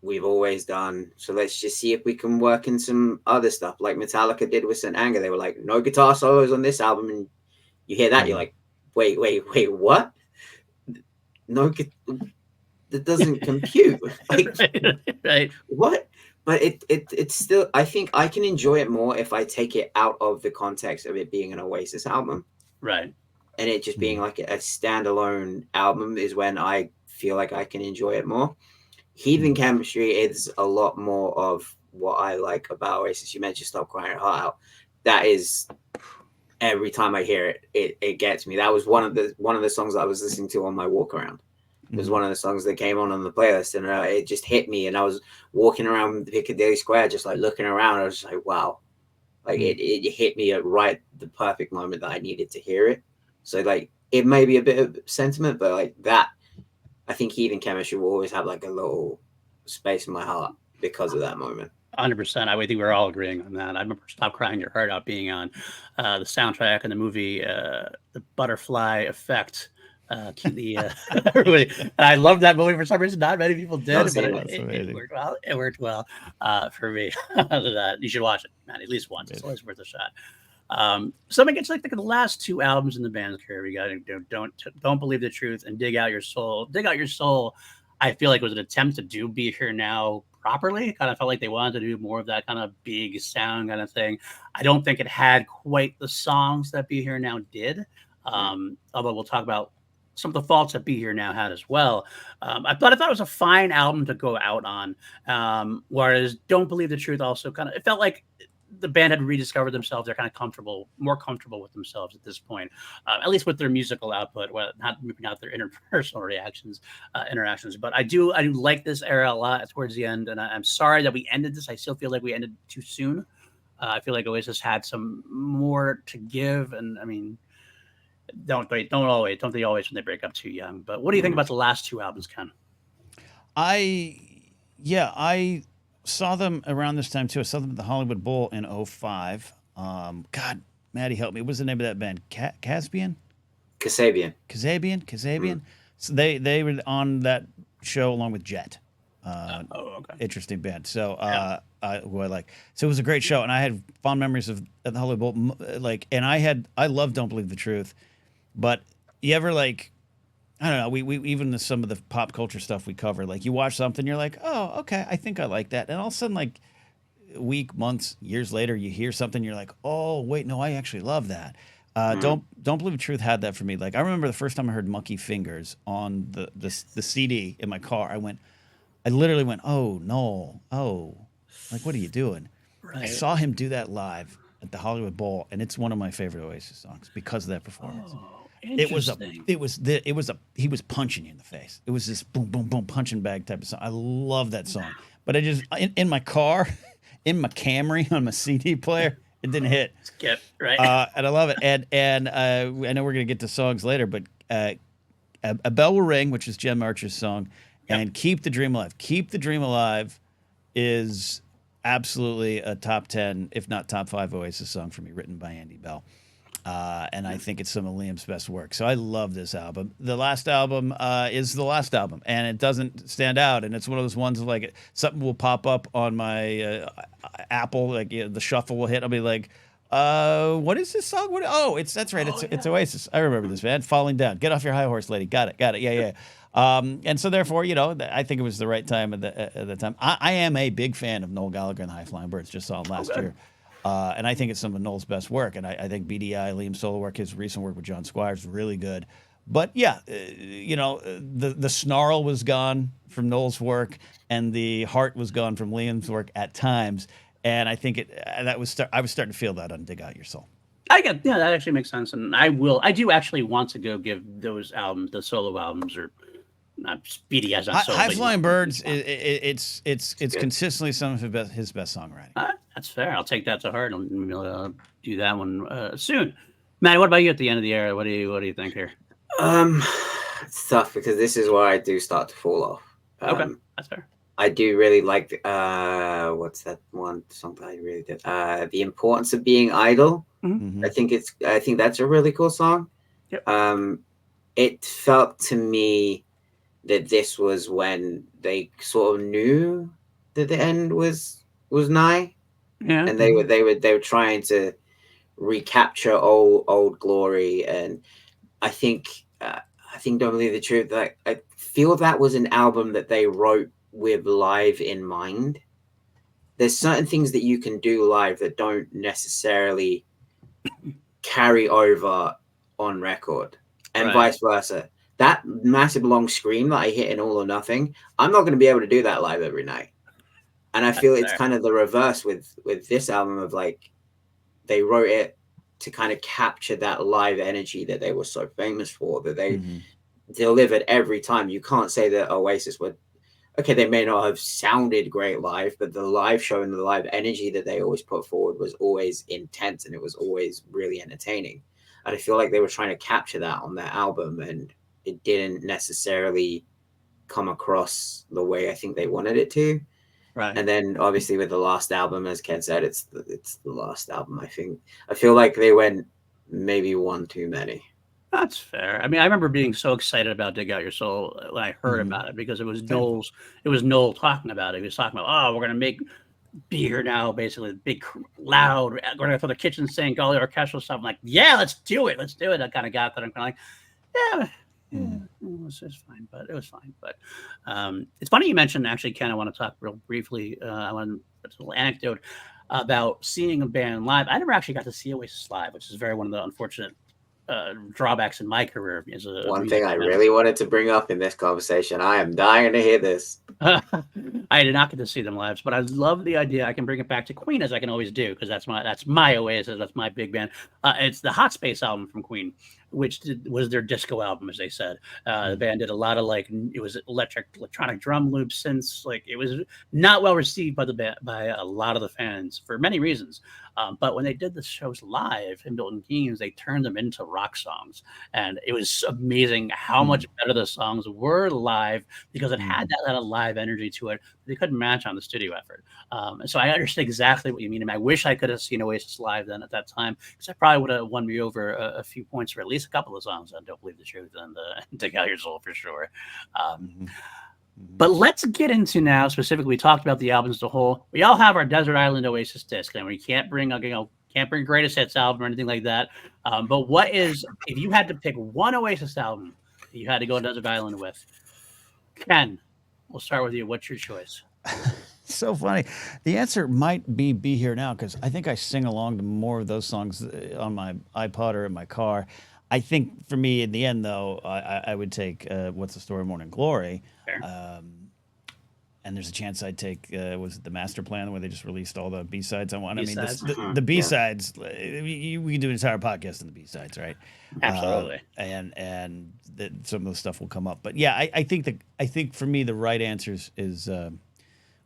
S3: we've always done. So let's just see if we can work in some other stuff like Metallica did with St. Anger. They were like, no guitar solos on this album. And you hear that, you're like, wait, what? No, that doesn't compute. Like,
S1: right.
S3: What? But it's still, I think I can enjoy it more if I take it out of the context of it being an Oasis album.
S1: Right.
S3: And it just being like a standalone album is when I feel like I can enjoy it more. Heathen Chemistry is a lot more of what I like about Oasis. You mentioned Stop Crying Your Heart Out. That is, every time I hear it, it gets me. That was one of the songs I was listening to on my walk around. It was one of the songs that came on the playlist, and it just hit me. And I was walking around Piccadilly Square, just like looking around. I was just like, wow, like it hit me at the perfect moment that I needed to hear it. So like it may be a bit of sentiment, but like that, I think Heathen Chemistry will always have like a little space in my heart because of that moment.
S1: 100%. I think we're all agreeing on that. I remember Stop Crying Your Heart Out being on the soundtrack and the movie, The Butterfly Effect. Really, I love that movie for some reason. Not many people did, but it worked well. It worked well for me. That you should watch it, man, at least once. It's always worth a shot. Something gets like the last two albums in the band's career. We got Don't Believe the Truth and Dig Out Your Soul. Dig Out Your Soul, I feel like was an attempt to do Be Here Now properly. Kind of felt like they wanted to do more of that kind of big sound kind of thing. I don't think it had quite the songs that Be Here Now did. Although we'll talk about some of the faults that Be Here Now had as well. I thought it was a fine album to go out on. Whereas Don't Believe the Truth also it felt like the band had rediscovered themselves. They're kind of more comfortable with themselves at this point, at least with their musical output. Well, not their interpersonal interactions. But I do like this era a lot towards the end, and I'm sorry that we ended this. I still feel like we ended too soon. I feel like Oasis had some more to give, and I mean, don't they always when they break up too young. But what do you think about the last two albums, Ken?
S2: I saw them around this time too. I saw them at the Hollywood Bowl in 2005. God, Maddie, help me. What was the name of that band? Kasabian. So they were on that show along with Jet.
S1: Okay.
S2: Interesting band. So who I like. So it was a great show, and I had fond memories of at the Hollywood Bowl. And I love Don't Believe the Truth, but you ever like, I don't know. We even some of the pop culture stuff we cover, like you watch something, you're like, oh, okay, I think I like that, and all of a sudden, like a week, months, years later, you hear something, you're like, oh, wait, no, I actually love that. Don't Believe the Truth had that for me. Like I remember the first time I heard Monkey Fingers on the CD in my car. I literally went, oh no, like what are you doing? Right. I saw him do that live at the Hollywood Bowl, and it's one of my favorite Oasis songs because of that performance. He was punching you in the face. It was this boom, boom, boom, punching bag type of song. I love that song. But I just, in my car, in my Camry, on my CD player, it didn't hit.
S1: Skip, right?
S2: And I love it. And I know we're going to get to songs later, but A Bell Will Ring, which is Jem Archer's song, and Keep the Dream Alive. Keep the Dream Alive is absolutely a top 10, if not top 5 Oasis song for me, written by Andy Bell. And I think it's some of Liam's best work. So I love this album. The last album is the last album, and it doesn't stand out. And it's one of those ones of like something will pop up on my Apple, like the shuffle will hit. I'll be like, what is this song? That's right. It's Oasis. I remember this, man. Falling Down. Get off your high horse, lady. Got it. Yeah. And so therefore, I think it was the right time at the time. I am a big fan of Noel Gallagher and the High Flying Birds. Just saw him last year. And I think it's some of Noel's best work. And I think BDI, Liam's solo work, his recent work with John Squires is really good. But yeah, the snarl was gone from Noel's work, and the heart was gone from Liam's work at times. And I think I was starting to feel that on Dig Out Your Soul.
S1: That actually makes sense. And I do actually want to go give those albums, the solo albums, or not Speedy as not solo.
S2: High Flying Birds, it's consistently some of his best songwriting.
S1: That's fair. I'll take that to heart, and we'll do that one soon. Matt, what about you at the end of the era? What do you think here?
S3: It's tough because this is where I do start to fall off.
S1: Okay, that's fair.
S3: I do really like what's that one song that I really did? The Importance of Being Idle.
S1: Mm-hmm.
S3: I think that's a really cool song.
S1: Yep.
S3: It felt to me that this was when they sort of knew that the end was nigh.
S1: Yeah.
S3: And they were trying to recapture old glory. And I think Don't Believe the Truth. Like, I feel that was an album that they wrote with live in mind. There's certain things that you can do live that don't necessarily carry over on record, and vice versa. that massive long scream that I hit in All or Nothing, I'm not going to be able to do that live every night. And I feel it's kind of the reverse with this album of like, they wrote it to kind of capture that live energy that they were so famous for, that they delivered every time. You can't say that Oasis were, okay, they may not have sounded great live, but the live show and the live energy that they always put forward was always intense, and it was always really entertaining. And I feel like they were trying to capture that on their album, and it didn't necessarily come across the way I think they wanted it to.
S1: Right.
S3: And then obviously with the last album, as Ken said, it's the last album. I feel like they went maybe one too many.
S1: That's fair. I mean, I remember being so excited about Dig Out Your Soul when I heard about it, because it was Noel talking about it. He was talking about, oh, we're going to make Be Here Now, basically big, loud, we're going to throw the kitchen sink, all the orchestral stuff. I'm like, yeah, let's do it. Let's do it. I kind of got that. I'm kind of like, yeah, it was just fine, but it was fine. But it's funny you mentioned, actually, Ken, I want to talk real briefly. I want to put a little anecdote about seeing a band live. I never actually got to see Oasis live, which is one of the unfortunate drawbacks in my career. As a
S3: one thing I really wanted to bring up in this conversation. I am dying to hear this.
S1: I did not get to see them live, but I love the idea. I can bring it back to Queen, as I can always do, because that's my Oasis. That's my big band. It's the Hot Space album from Queen, which was their disco album, as they said. The band did a lot of it was electronic drum loops, synths. Like, it was not well received by a lot of the fans for many reasons. But when they did the shows live in Milton Keynes, they turned them into rock songs, and it was amazing how much better the songs were live, because it had that live energy to it that they couldn't match on the studio effort. And so I understand exactly what you mean, and I wish I could have seen Oasis live then at that time, because I probably would have won me over a few points for at least a couple of songs on Don't Believe the Truth and Dig Out Your Soul for sure. But let's get into now specifically. We talked about the albums as a whole. We all have our Desert Island Oasis disc, and we can't bring Greatest Hits album or anything like that. But if you had to pick one Oasis album that you had to go on Desert Island with, Ken, we'll start with you. What's your choice?
S2: So funny. The answer might be Here Now, because I think I sing along to more of those songs on my iPod or in my car. I think for me, in the end, though, I would take What's the Story, Morning Glory. And there's a chance I'd take, was it the Master Plan, where they just released all the B-sides I want? B-sides. I mean, the B-sides, we can do an entire podcast on the B-sides, right?
S1: Absolutely.
S2: And some of the stuff will come up. But yeah, I think for me, the right answer is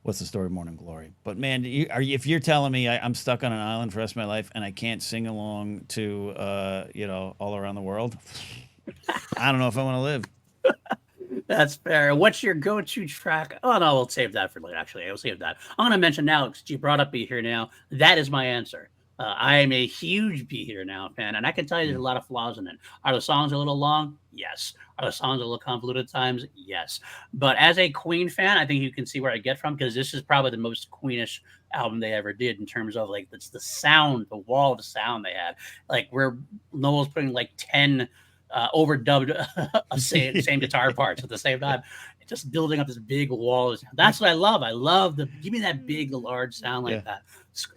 S2: What's the Story, Morning Glory. But man, if you're telling me I'm stuck on an island for the rest of my life and I can't sing along to, All Around the World, I don't know if I want to live.
S1: That's fair. What's your go-to track? Oh, no, we'll save that for later, actually. I'll save that. I'm going to mention now, because you brought up Be Here Now. That is my answer. I am a huge Be Here Now fan, and I can tell you there's a lot of flaws in it. Are the songs a little long? Yes. Are the songs a little convoluted at times? Yes. But as a Queen fan, I think you can see where I get from, because this is probably the most Queenish album they ever did, in terms of it's the sound, the wall of sound they had. Like, where Noel's putting 10 overdubbed same guitar parts at the same time, just building up this big wall. That's what I love. I love give me that big, large sound like that.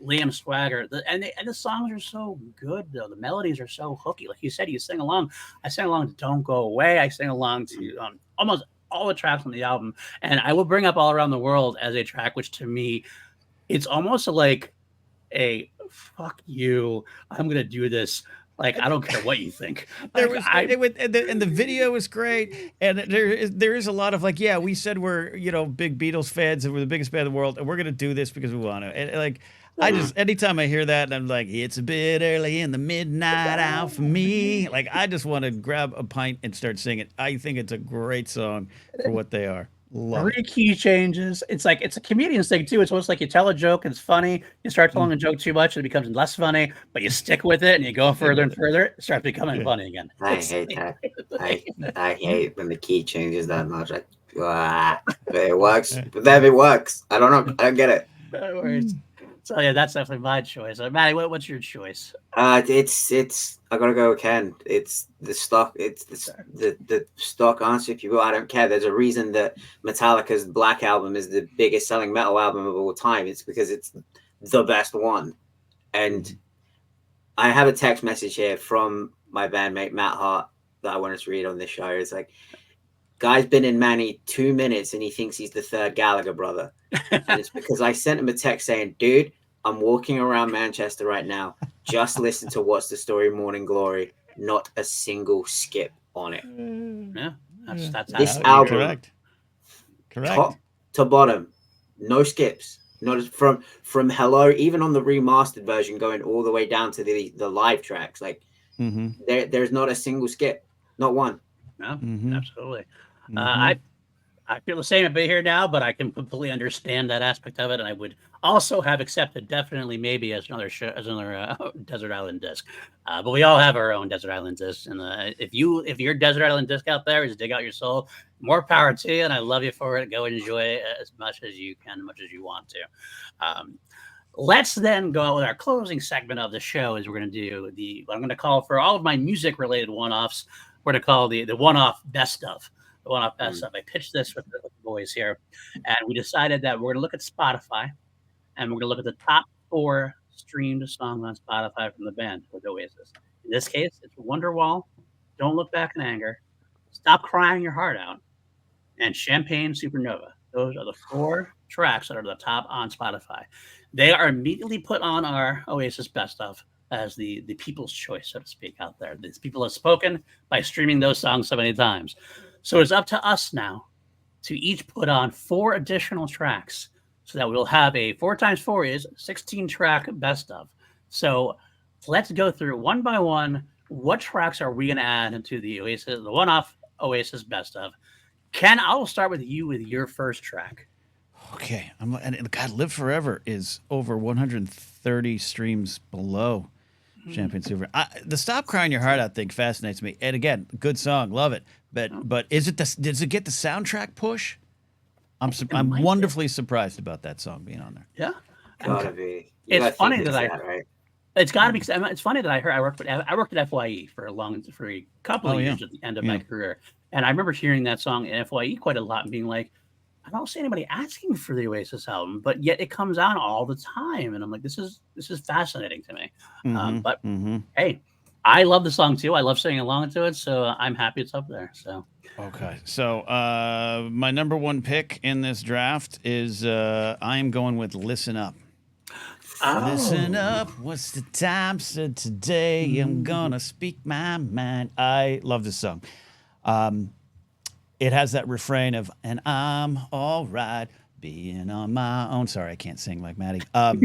S1: Liam Swagger, and the songs are so good though. The melodies are so hooky. Like you said, you sing along. I sang along to Don't Go Away. I sang along to almost all the tracks on the album, and I will bring up All Around the World as a track, which to me, it's almost like a fuck you. I'm gonna do this. I don't care what you think.
S2: And the video was great, and there is a lot of we said we're big Beatles fans and we're the biggest band in the world, and we're gonna do this because we want to. And I just anytime I hear that, and I'm like, it's a bit early in the midnight hour for me. I just want to grab a pint and start singing. I think it's a great song for what they are.
S1: Three key changes. It's a comedian's thing too. It's almost like you tell a joke and it's funny. You start telling a joke too much, it becomes less funny. But you stick with it and you go further and further. It starts becoming funny again.
S3: I hate that. I hate when the key changes that much. It works. But then it works. I don't know. I don't get it.
S1: No worries. So yeah, that's definitely my choice. Matty, what's your choice?
S3: It's I gotta go with Ken. It's the stock. It's the stock answer, if you will. I don't care. There's a reason that Metallica's Black Album is the biggest selling metal album of all time. It's because it's the best one. And I have a text message here from my bandmate Matt Hart, that I want to read on this show. It's like, guy's been in Manny 2 minutes and he thinks he's the third Gallagher brother. And it's because I sent him a text saying, dude, I'm walking around Manchester right now. Just listen to What's the Story, Morning Glory. Not a single skip on it.
S1: Yeah, that's
S3: This
S2: You're
S3: album,
S2: correct.
S3: top to bottom, no skips. Not from Hello, even on the remastered version, going all the way down to the live tracks. Like there's not a single skip, not one.
S1: No, absolutely. I feel the same a bit here now, but I can completely understand that aspect of it, and I would also have accepted definitely maybe as another Desert Island disc. But we all have our own Desert Island discs, and if your Desert Island disc out there is Dig Out Your Soul, more power to you, and I love you for it. Go enjoy it as much as you can, as much as you want to. Let's then go with our closing segment of the show. Is we're going to do what I'm going to call for all of my music related one-offs. We're going to call the one-off best of. The one-off best of. I pitched this with the boys here, and we decided that we're going to look at Spotify, and we're going to look at the top 4 streamed songs on Spotify from the band with Oasis. In this case, it's Wonderwall, Don't Look Back in Anger, Stop Crying Your Heart Out, and Champagne Supernova. Those are the 4 tracks that are the top on Spotify. They are immediately put on our Oasis best of as the people's choice, so to speak, out there. These people have spoken by streaming those songs so many times. So it's up to us now to each put on 4 additional tracks so that we'll have a 4 times 4 is 16 track best of. So let's go through one by one. What tracks are we going to add into the one-off Oasis best of? Ken, I will start with you with your first track.
S2: Okay. And God, Live Forever is over 130 streams below Champagne Super. The Stop Crying Your Heart Out thing fascinates me. And again, good song, love it. But does it get the soundtrack push? I'm wonderfully surprised about that song being on there.
S1: Yeah,
S3: Gotta be.
S1: It's funny that
S3: right?
S1: It's got to be. It's funny that I heard. I worked at FYE for a couple of years at the end of my career, and I remember hearing that song in FYE quite a lot and being like, I don't see anybody asking for the Oasis album, but yet it comes out all the time, and I'm like, this is fascinating to me. Hey, I love the song too. I love singing along to it, so I'm happy it's up there. So
S2: okay, so my number 1 pick in this draft is I'm going with Listen Up. Oh. Listen up, what's the time? Said today I'm gonna speak my mind. I love this song. It has that refrain of, and I'm all right being on my own. Sorry, I can't sing like Matty.
S3: I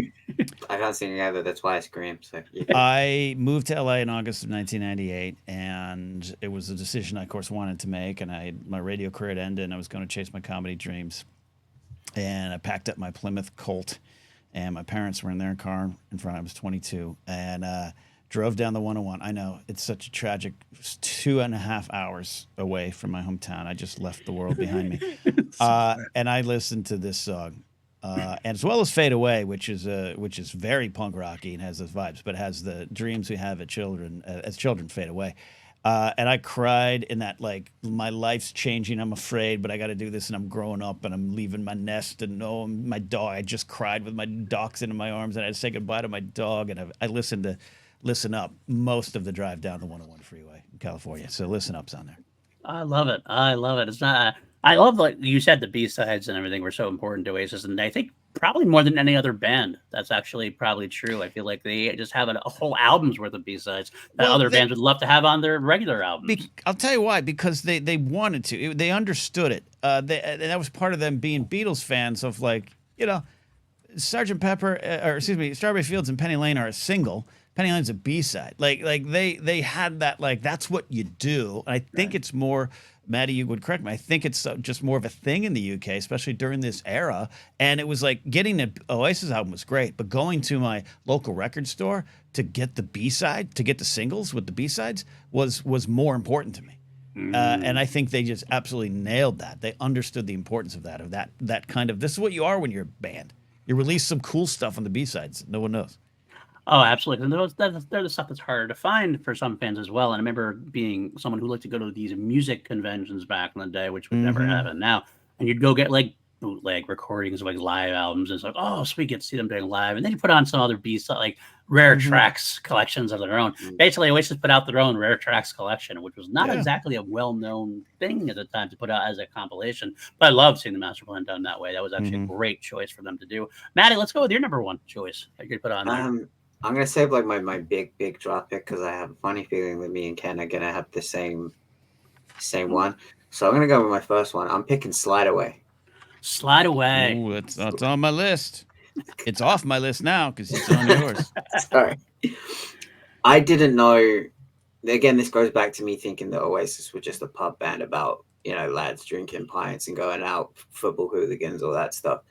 S3: can't sing either. That's why I scream. So, yeah.
S2: I moved to LA in August of 1998, and it was a decision I, of course, wanted to make. And my radio career had ended, and I was going to chase my comedy dreams. And I packed up my Plymouth Colt, and my parents were in their car in front. I was 22, and drove down the 101. I know it's such a tragic 2.5 hours away from my hometown. I just left the world behind me. And I listened to this song, and as well as Fade Away, which is very punk rocky and has those vibes, but has the dreams we have as children fade away. And I cried in that, like, my life's changing. I'm afraid, but I got to do this, and I'm growing up, and I'm leaving my nest, and my dog. I just cried with my dachshund in my arms, and I had to say goodbye to my dog. And I listened to Listen Up most of the drive down the 101 freeway in California. So Listen Up's on there.
S1: I love it. It's not. I love, like you said, the B-sides and everything were so important to Oasis, and I think probably more than any other band, that's actually probably true. I feel like they just have a whole album's worth of B-sides that other bands would love to have on their regular albums.
S2: I'll tell you why. Because they wanted to. They understood it. And that was part of them being Beatles fans of, like, Sgt. Pepper, Strawberry Fields and Penny Lane are a single. Penny Lane's a B-side. Like they had that, like, that's what you do. And I think it's more, Matty, you would correct me, I think it's just more of a thing in the UK, especially during this era. And it was like getting the Oasis album was great, but going to my local record store to get the B-side, to get the singles with the B-sides was more important to me. And I think they just absolutely nailed that. They understood the importance of that kind of, this is what you are when you're a band. You release some cool stuff on the B-sides. No one knows.
S1: Oh, absolutely. And they're the stuff that's harder to find for some fans as well. And I remember being someone who liked to go to these music conventions back in the day, which would never happen now. And you'd go get, like, bootleg recordings of like live albums. It's like, oh, sweet, get to see them doing live. And then you put on some other beats like rare tracks collections of their own. Basically, Oasis put out their own rare tracks collection, which was not exactly a well-known thing at the time to put out as a compilation. But I love seeing the master plan done that way. That was actually a great choice for them to do. Matty, let's go with your number one choice that you put on there.
S3: I'm gonna save like my big drop pick because I have a funny feeling that me and Ken are gonna have the same one. So I'm gonna go with my first one. I'm picking Slide Away.
S1: Slide Away.
S2: Ooh, that's on my list. It's off my list now because it's on yours.
S3: Sorry. I didn't know. Again, this goes back to me thinking that Oasis were just a pub band about, lads drinking pints and going out, football hooligans, all that stuff.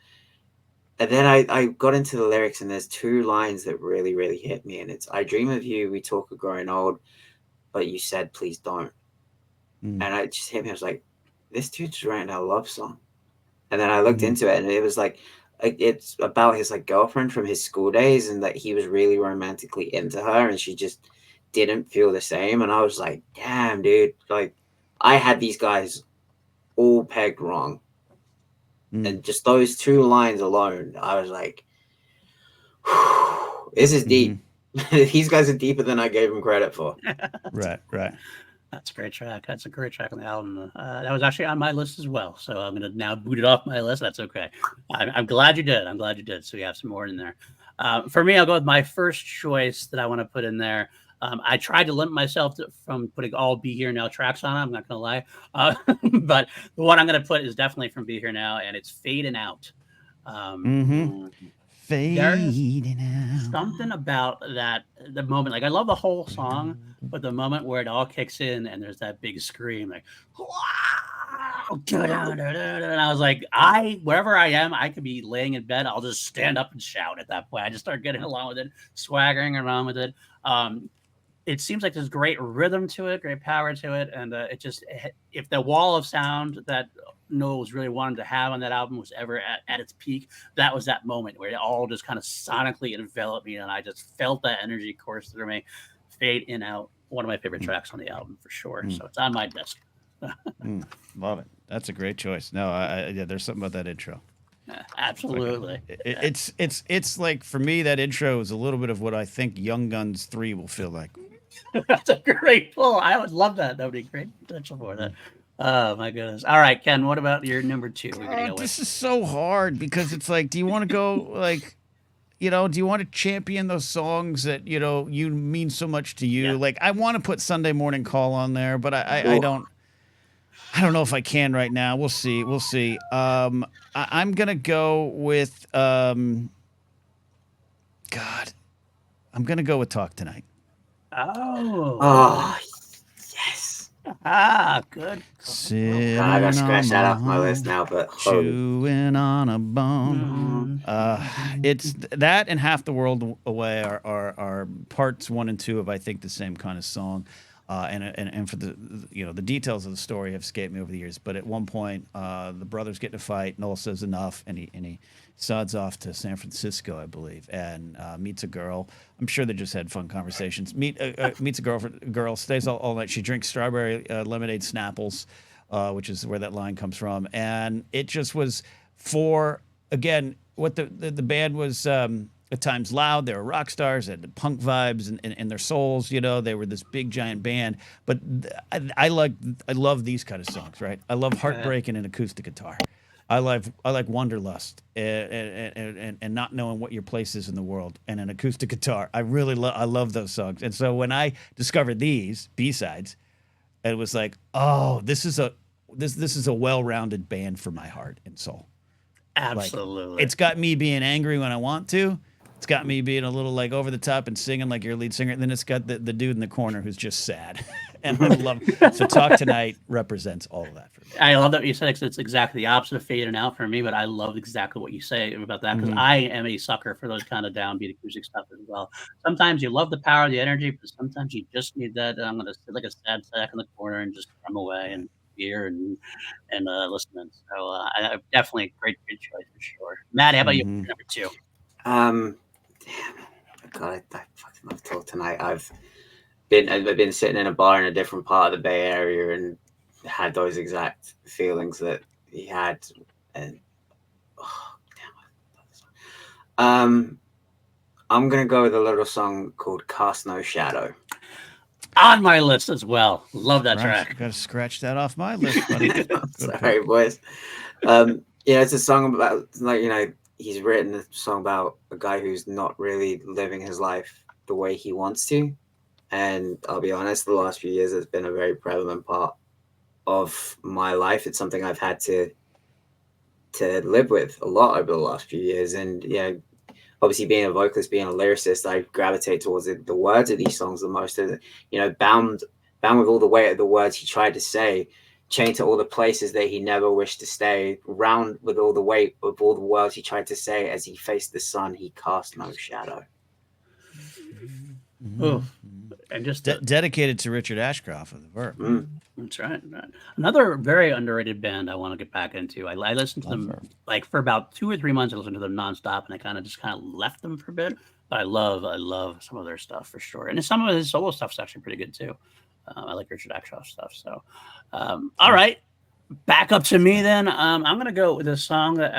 S3: And then I got into the lyrics, and there's two lines that really, really hit me. And it's, I dream of you, we talk of growing old, but you said, please don't. And I just hit me. I was like, this dude's writing a love song. And then I looked into it, and it was like, it's about his girlfriend from his school days, and that he was really romantically into her, and she just didn't feel the same. And I was like, damn, dude, I had these guys all pegged wrong. And just those two lines alone, I was like, this is deep. These guys are deeper than I gave them credit for.
S2: Right.
S1: That's a great track. That's a great track on the album. That was actually on my list as well. So I'm going to now boot it off my list. That's okay. I'm glad you did. So we have some more in there. For me, I'll go with my first choice that I want to put in there. I tried to limit myself from putting all Be Here Now tracks on it. I'm not going to lie. But the one I'm going to put is definitely from Be Here Now, and it's Fading Out.
S2: Fading out.
S1: Something about the moment. I love the whole song, but the moment where it all kicks in and there's that big scream, like, wow, and I was like, wherever I am, I could be laying in bed. I'll just stand up and shout at that point. I just start getting along with it, swaggering around with it. It seems like there's great rhythm to it, great power to it. And if the wall of sound that Knowles really wanted to have on that album was ever at its peak, that was that moment where it all just kind of sonically enveloped me. And I just felt that energy course through me. Fade In Out, one of my favorite tracks on the album for sure. So it's on my desk.
S2: Love it. That's a great choice. No, there's something about that intro.
S1: Absolutely.
S2: It's like, for me, that intro is a little bit of what I think Young Guns 3 will feel like.
S1: That's a great pull. I would love that. That would be great potential for that. Oh my goodness. All right, Ken, what about your number two?
S2: This is so hard because it's like, do you want to go do you want to champion those songs that, you mean so much to you?
S1: Yeah.
S2: I want to put Sunday Morning Call on there, but I don't know if I can right now. We'll see. I'm going to go with, I'm going to go with Talk Tonight.
S3: Oh, yes.
S1: Good.
S2: Sitting
S3: I gotta scratch that off my
S2: on
S3: list now, but
S2: chewing on a bone. It's that and Half the World Away are parts 1 and 2 of, I think, the same kind of song. And for the details of the story have escaped me over the years. But at one point, the brothers get in a fight. Noel says enough, and he sods off to San Francisco, I believe, and meets a girl. I'm sure they just had fun conversations. Meets a girl, stays all night. She drinks strawberry lemonade Snapples, which is where that line comes from. And it just was again, what the band was. At times loud, they were rock stars, they had punk vibes in their souls, they were this big giant band. But I love these kind of songs, right? I love Heartbreak and an acoustic guitar. I like Wanderlust and not knowing what your place is in the world and an acoustic guitar. I love those songs. And so when I discovered these B-sides, it was like, oh, this is a well-rounded band for my heart and soul.
S1: Absolutely.
S2: It's got me being angry when I want to. It's got me being a little over the top and singing like your lead singer. And then it's got the dude in the corner who's just sad. And I love it. So Talk Tonight represents all of that for me.
S1: I love that you said it's exactly the opposite of Fading Out for me, but I love exactly what you say about that because I am a sucker for those kind of downbeat acoustic stuff as well. Sometimes you love the power, the energy, but sometimes you just need that. I'm going to sit like a sad sack in the corner and just drum away and hear and listening. So I definitely great choice for sure. Matt, how about you? Number two.
S3: Damn, God, I fucking love Talk Tonight. I've been sitting in a bar in a different part of the Bay Area and had those exact feelings that he had, and I'm gonna go with a little song called "Cast No Shadow."
S1: On my list as well. Love that track.
S2: Got to scratch that off my list, buddy. Good
S3: Sorry,
S2: pick.
S3: boys. Yeah, it's a song about, like, he's written a song about a guy who's not really living his life the way he wants to. And I'll be honest, the last few years has been a very prevalent part of my life. It's something I've had to live with a lot over the last few years. And obviously being a vocalist, being a lyricist, I gravitate towards the words of these songs the most. Bound with all the weight of the words he tried to say, chained to all the places that he never wished to stay, round with all the weight of all the words he tried to say. As he faced the sun, he cast no shadow.
S1: Oh, and just
S2: dedicated to Richard Ashcroft of the Verve.
S1: That's right. Another very underrated band I want to get back into. I listened to them like for about 2 or 3 months. I listened to them nonstop, and I kind of left them for a bit. But I love some of their stuff for sure, and some of his solo stuff's actually pretty good too. I like Richard Ashcroft stuff. So, all right, back up to me then. I'm gonna go with a song that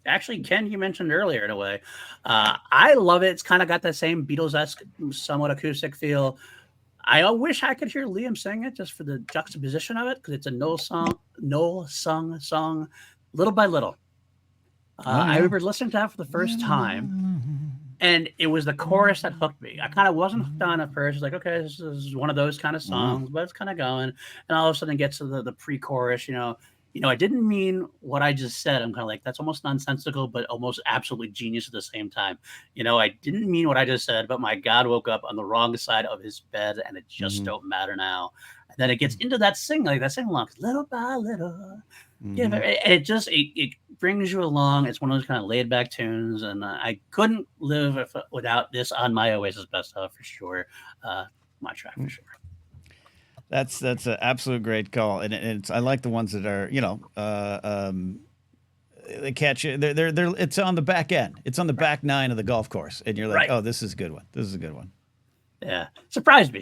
S1: actually Ken, you mentioned earlier in a way. I love it. It's kind of got that same Beatles-esque, somewhat acoustic feel. I wish I could hear Liam sing it just for the juxtaposition of it, because it's a Noel sung song, Little by Little. I remember listening to that for the first time, and it was the chorus that hooked me. I kind of wasn't hooked on at first. It's like, okay, this is one of those kind of songs, but it's kind of going. And all of a sudden it gets to the pre-chorus, I didn't mean what I just said. I'm kind of like, that's almost nonsensical, but almost absolutely genius at the same time. I didn't mean what I just said, but my God woke up on the wrong side of his bed, and it just don't matter now. And then it gets into that sing along, little by little. Yeah, it brings you along. It's one of those kind of laid back tunes, and I couldn't live without this on my Oasis best of for sure. My track for sure.
S2: That's an absolute great call, and it's I like the ones that are they catch you. They're it's on the back end. It's on the back nine of the golf course, and you're like, oh, this is a good one. This is a good one.
S1: Yeah, surprised me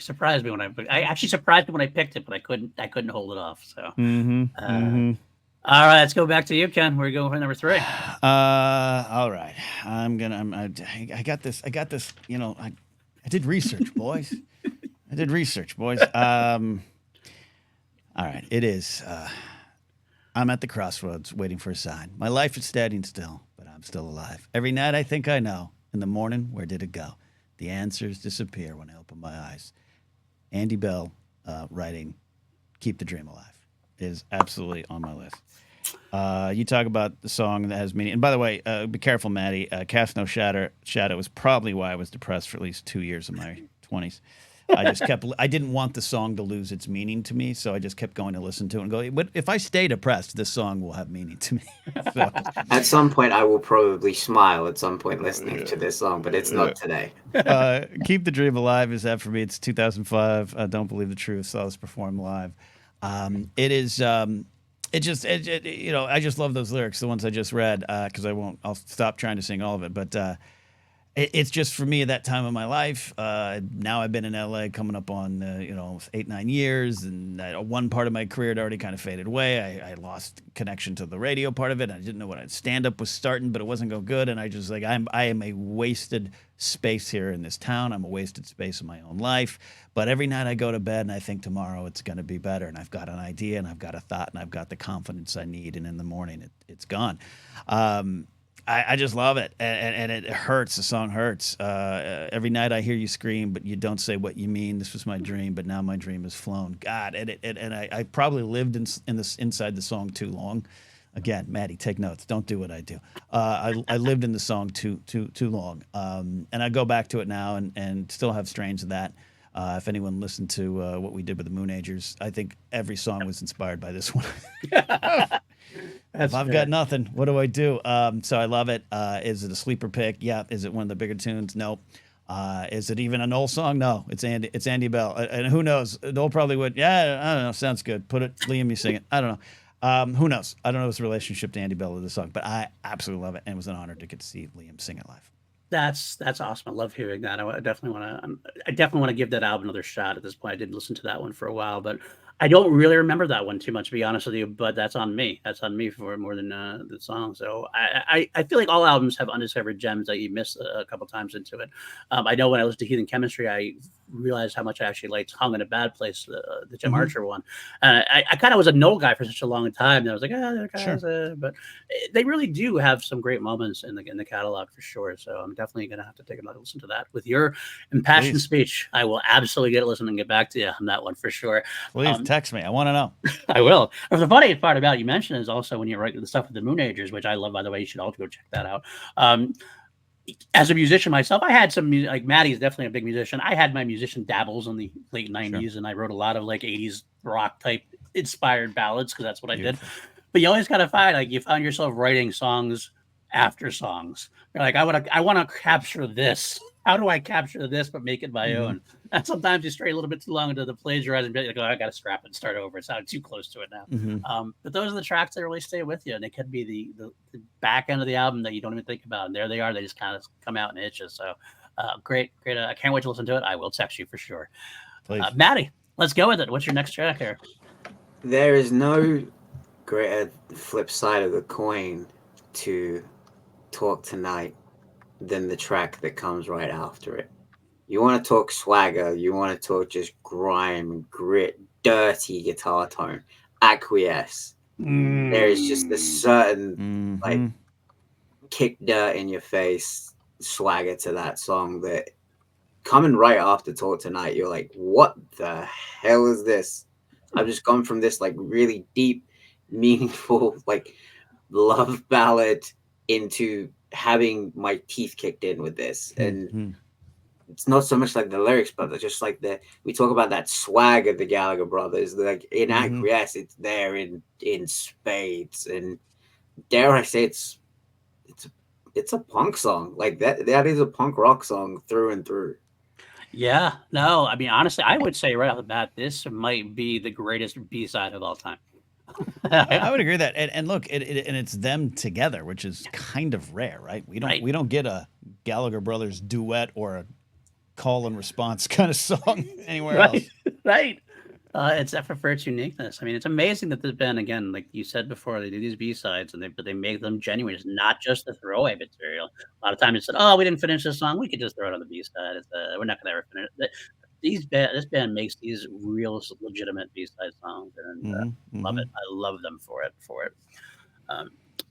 S1: when I actually surprised me when I picked it, but I couldn't hold it off. So, all right, let's go back to you, Ken. We're going for number 3.
S2: All right, I got this. I did research, boys. All right, it is. I'm at the crossroads waiting for a sign. My life is standing still, but I'm still alive. Every night I think I know. In the morning, where did it go? The answers disappear when I open my eyes. Andy Bell writing Keep the Dream Alive is absolutely on my list. You talk about the song that has meaning. And by the way, be careful, Matty. Cast No Shadow is probably why I was depressed for at least 2 years of my 20s. I didn't want the song to lose its meaning to me, so I just kept going to listen to it and go, but if I stay depressed, this song will have meaning to me. So,
S3: at some point, I will probably smile at some point listening to this song, but it's not today.
S2: Keep the Dream Alive is that for me. It's 2005. Don't Believe the Truth. Saw this performed live. It is. I just love those lyrics, the ones I just read, because I'll stop trying to sing all of it, but. It's just for me at that time of my life. Now I've been in LA coming up on 8-9 years, and one part of my career had already kind of faded away. I lost connection to the radio part of it. I didn't know what stand up was starting, but it wasn't going good. And I just I am a wasted space here in this town. I'm a wasted space in my own life. But every night I go to bed and I think tomorrow it's going to be better. And I've got an idea and I've got a thought and I've got the confidence I need. And in the morning it's gone. I just love it, and it hurts. The song hurts. Every night I hear you scream, but you don't say what you mean. This was my dream, but now my dream has flown. God, and I probably lived inside the song too long. Again, Matty, take notes. Don't do what I do. I lived in the song too long, and I go back to it now and still have strains of that. If anyone listened to what we did with the Moonagers, I think every song was inspired by this one. If I've got nothing, what do I do? So I love it. Is it a sleeper pick? Yeah. Is it one of the bigger tunes? No. Is it even an old song? No. It's Andy Bell. And who knows? Noel probably would. Yeah, I don't know. Sounds good. Put it. Liam, you sing it. I don't know. Who knows? I don't know his relationship to Andy Bell with the song, but I absolutely love it, and it was an honor to get to see Liam sing it live.
S1: That's awesome. I love hearing that. I definitely want to give that album another shot at this point. I did listen to that one for a while, but I don't really remember that one too much, to be honest with you, but that's on me. That's on me for more than the song. So I feel like all albums have undiscovered gems that you miss a couple times into it. I know when I listened to Heathen Chemistry, I realized how much I actually liked Hung in a Bad Place, the Jim Archer one. I kind of was a Noel guy for such a long time. And I was like, oh, guys, but they really do have some great moments in the catalog for sure. So I'm definitely going to have to take another listen to that. With your impassioned speech, I will absolutely get a listen and get back to you on that one for sure.
S2: Please text me. I want to know.
S1: I will. The funny part about you mentioned is also when you write the stuff with the Moon Agers, which I love, by the way. You should also go check that out. As a musician myself, I had some music, like Matty is definitely a big musician. I had my musician dabbles in the late 90s, and I wrote a lot of like 80s rock type inspired ballads because that's what I did. But you always got to find, like, you found yourself writing songs after songs. You're like, I want to capture this. How do I capture this but make it my own? And sometimes you stray a little bit too long into the plagiarizing bit. You go, I got to scrap it and start over. It sounded too close to it now. But those are the tracks that really stay with you, and they could be the back end of the album that you don't even think about. And there they are. They just kind of come out and hit you. So great. I can't wait to listen to it. I will text you for sure. Matty, let's go with it. What's your next track here?
S3: There is no greater flip side of the coin to Talk Tonight than the track that comes right after it. You want to talk swagger, you want to talk just grime, grit, dirty guitar tone, Acquiesce. There is just a certain like kick dirt in your face swagger to that song that coming right after Talk Tonight, you're like, what the hell is this? I've just gone from this like really deep, meaningful like love ballad into having my teeth kicked in with this. And it's not so much like the lyrics, but it's just like we talk about that swag of the Gallagher brothers, like in Acquiesce, it's there in spades. And dare I say it's a punk song. Like that is a punk rock song through and through.
S1: Yeah, no, I mean, honestly, I would say right off the bat, this might be the greatest B-side of all time.
S2: I would agree with that, and look, and it's them together, which is kind of rare, right? We don't get a Gallagher brothers duet or a call and response kind of song anywhere else.
S1: Right. It's for its uniqueness. I mean, it's amazing that this band, again, like you said before, they do these B-sides and they make them genuine. It's not just the throwaway material. A lot of times it said, "Oh, we didn't finish this song. We could just throw it on the B-side. We're not going to ever finish it." This band makes these real legitimate B-side songs, and love it. I love them for it.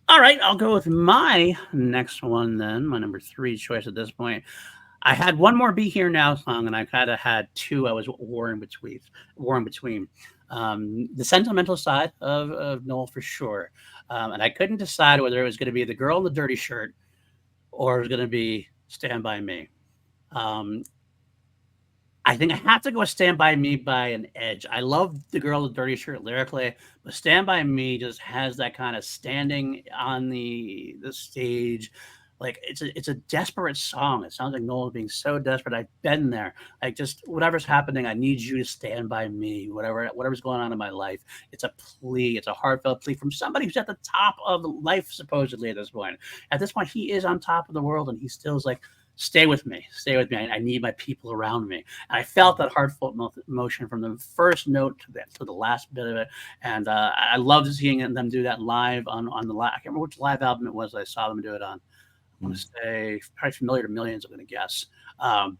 S1: All right, I'll go with my next one then. My number 3 choice at this point. I had one more Be Here Now song, and I kind of had two I was warring between. The sentimental side of Noel for sure, and I couldn't decide whether it was going to be The Girl in the Dirty Shirt or it was going to be Stand By Me. I think I have to go Stand By Me by an edge. I love The Girl in the Dirty Shirt lyrically, but Stand By Me just has that kind of standing on the stage. Like it's a desperate song. It sounds like Noel being so desperate. I've been there. Like just whatever's happening, I need you to stand by me. Whatever's going on in my life. It's a plea. It's a heartfelt plea from somebody who's at the top of life, supposedly at this point. At this point, he is on top of the world, and he still is like, stay with me. Stay with me. I need my people around me. And I felt that heartfelt emotion from the first note to the last bit of it. And I loved seeing them do that live on the I can't remember which live album it was that I saw them do it on. I want to say probably Familiar to Millions, I'm going to guess.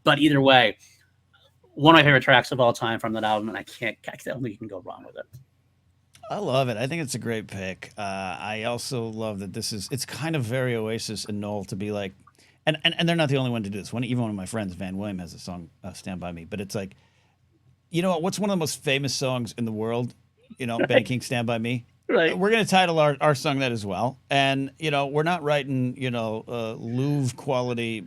S1: But either way, one of my favorite tracks of all time from that album, and I don't think you can go wrong with it.
S2: I love it. I think it's a great pick. I also love that it's kind of very Oasis and Noel to be like, and they're not the only one to do this. Even one of my friends, Van William, has a song, Stand By Me. But it's like, you know what? What's one of the most famous songs in the world? Benny King, Stand By Me.
S1: Right.
S2: We're going to title our song that as well. And, we're not writing, Louvre quality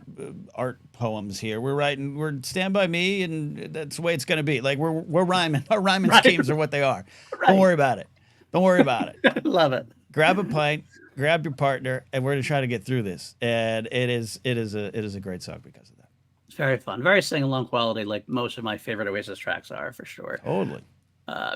S2: art poems here. We're Stand By Me, and that's the way it's going to be. Like, we're rhyming. Our rhyming schemes are what they are. Right. Don't worry about it.
S1: Love it.
S2: Grab a pint, grab your partner, and we're going to try to get through this. And it is a great song because of that.
S1: It's very fun. Very sing-along quality, like most of my favorite Oasis tracks are, for sure.
S2: Totally.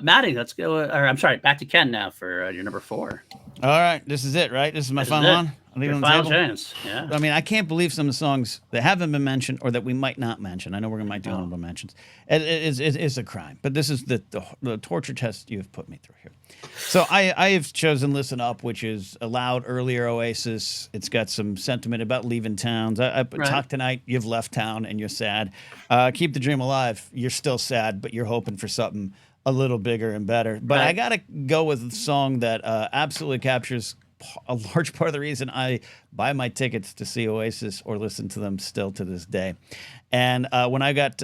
S1: Matty, let's go. Or I'm sorry, back to Ken now for your number 4.
S2: All right, this is it, right? This is my
S1: This is
S2: final
S1: it.
S2: one. I leave
S1: Your
S2: it on the
S1: final
S2: table.
S1: chance. Yeah.
S2: I mean, I can't believe some of the songs that haven't been mentioned or that we might not mention. I know we're going to might do honorable mentions. It's a crime, but this is the torture test you've put me through here. So I have chosen "Listen Up," which is a loud earlier Oasis. It's got some sentiment about leaving towns. I
S1: Right.
S2: Talk Tonight. You've left town and you're sad. Keep the Dream Alive. You're still sad, but you're hoping for something a little bigger and better. But
S1: Right.
S2: I got to go with a song that absolutely captures a large part of the reason I buy my tickets to see Oasis or listen to them still to this day. And when I got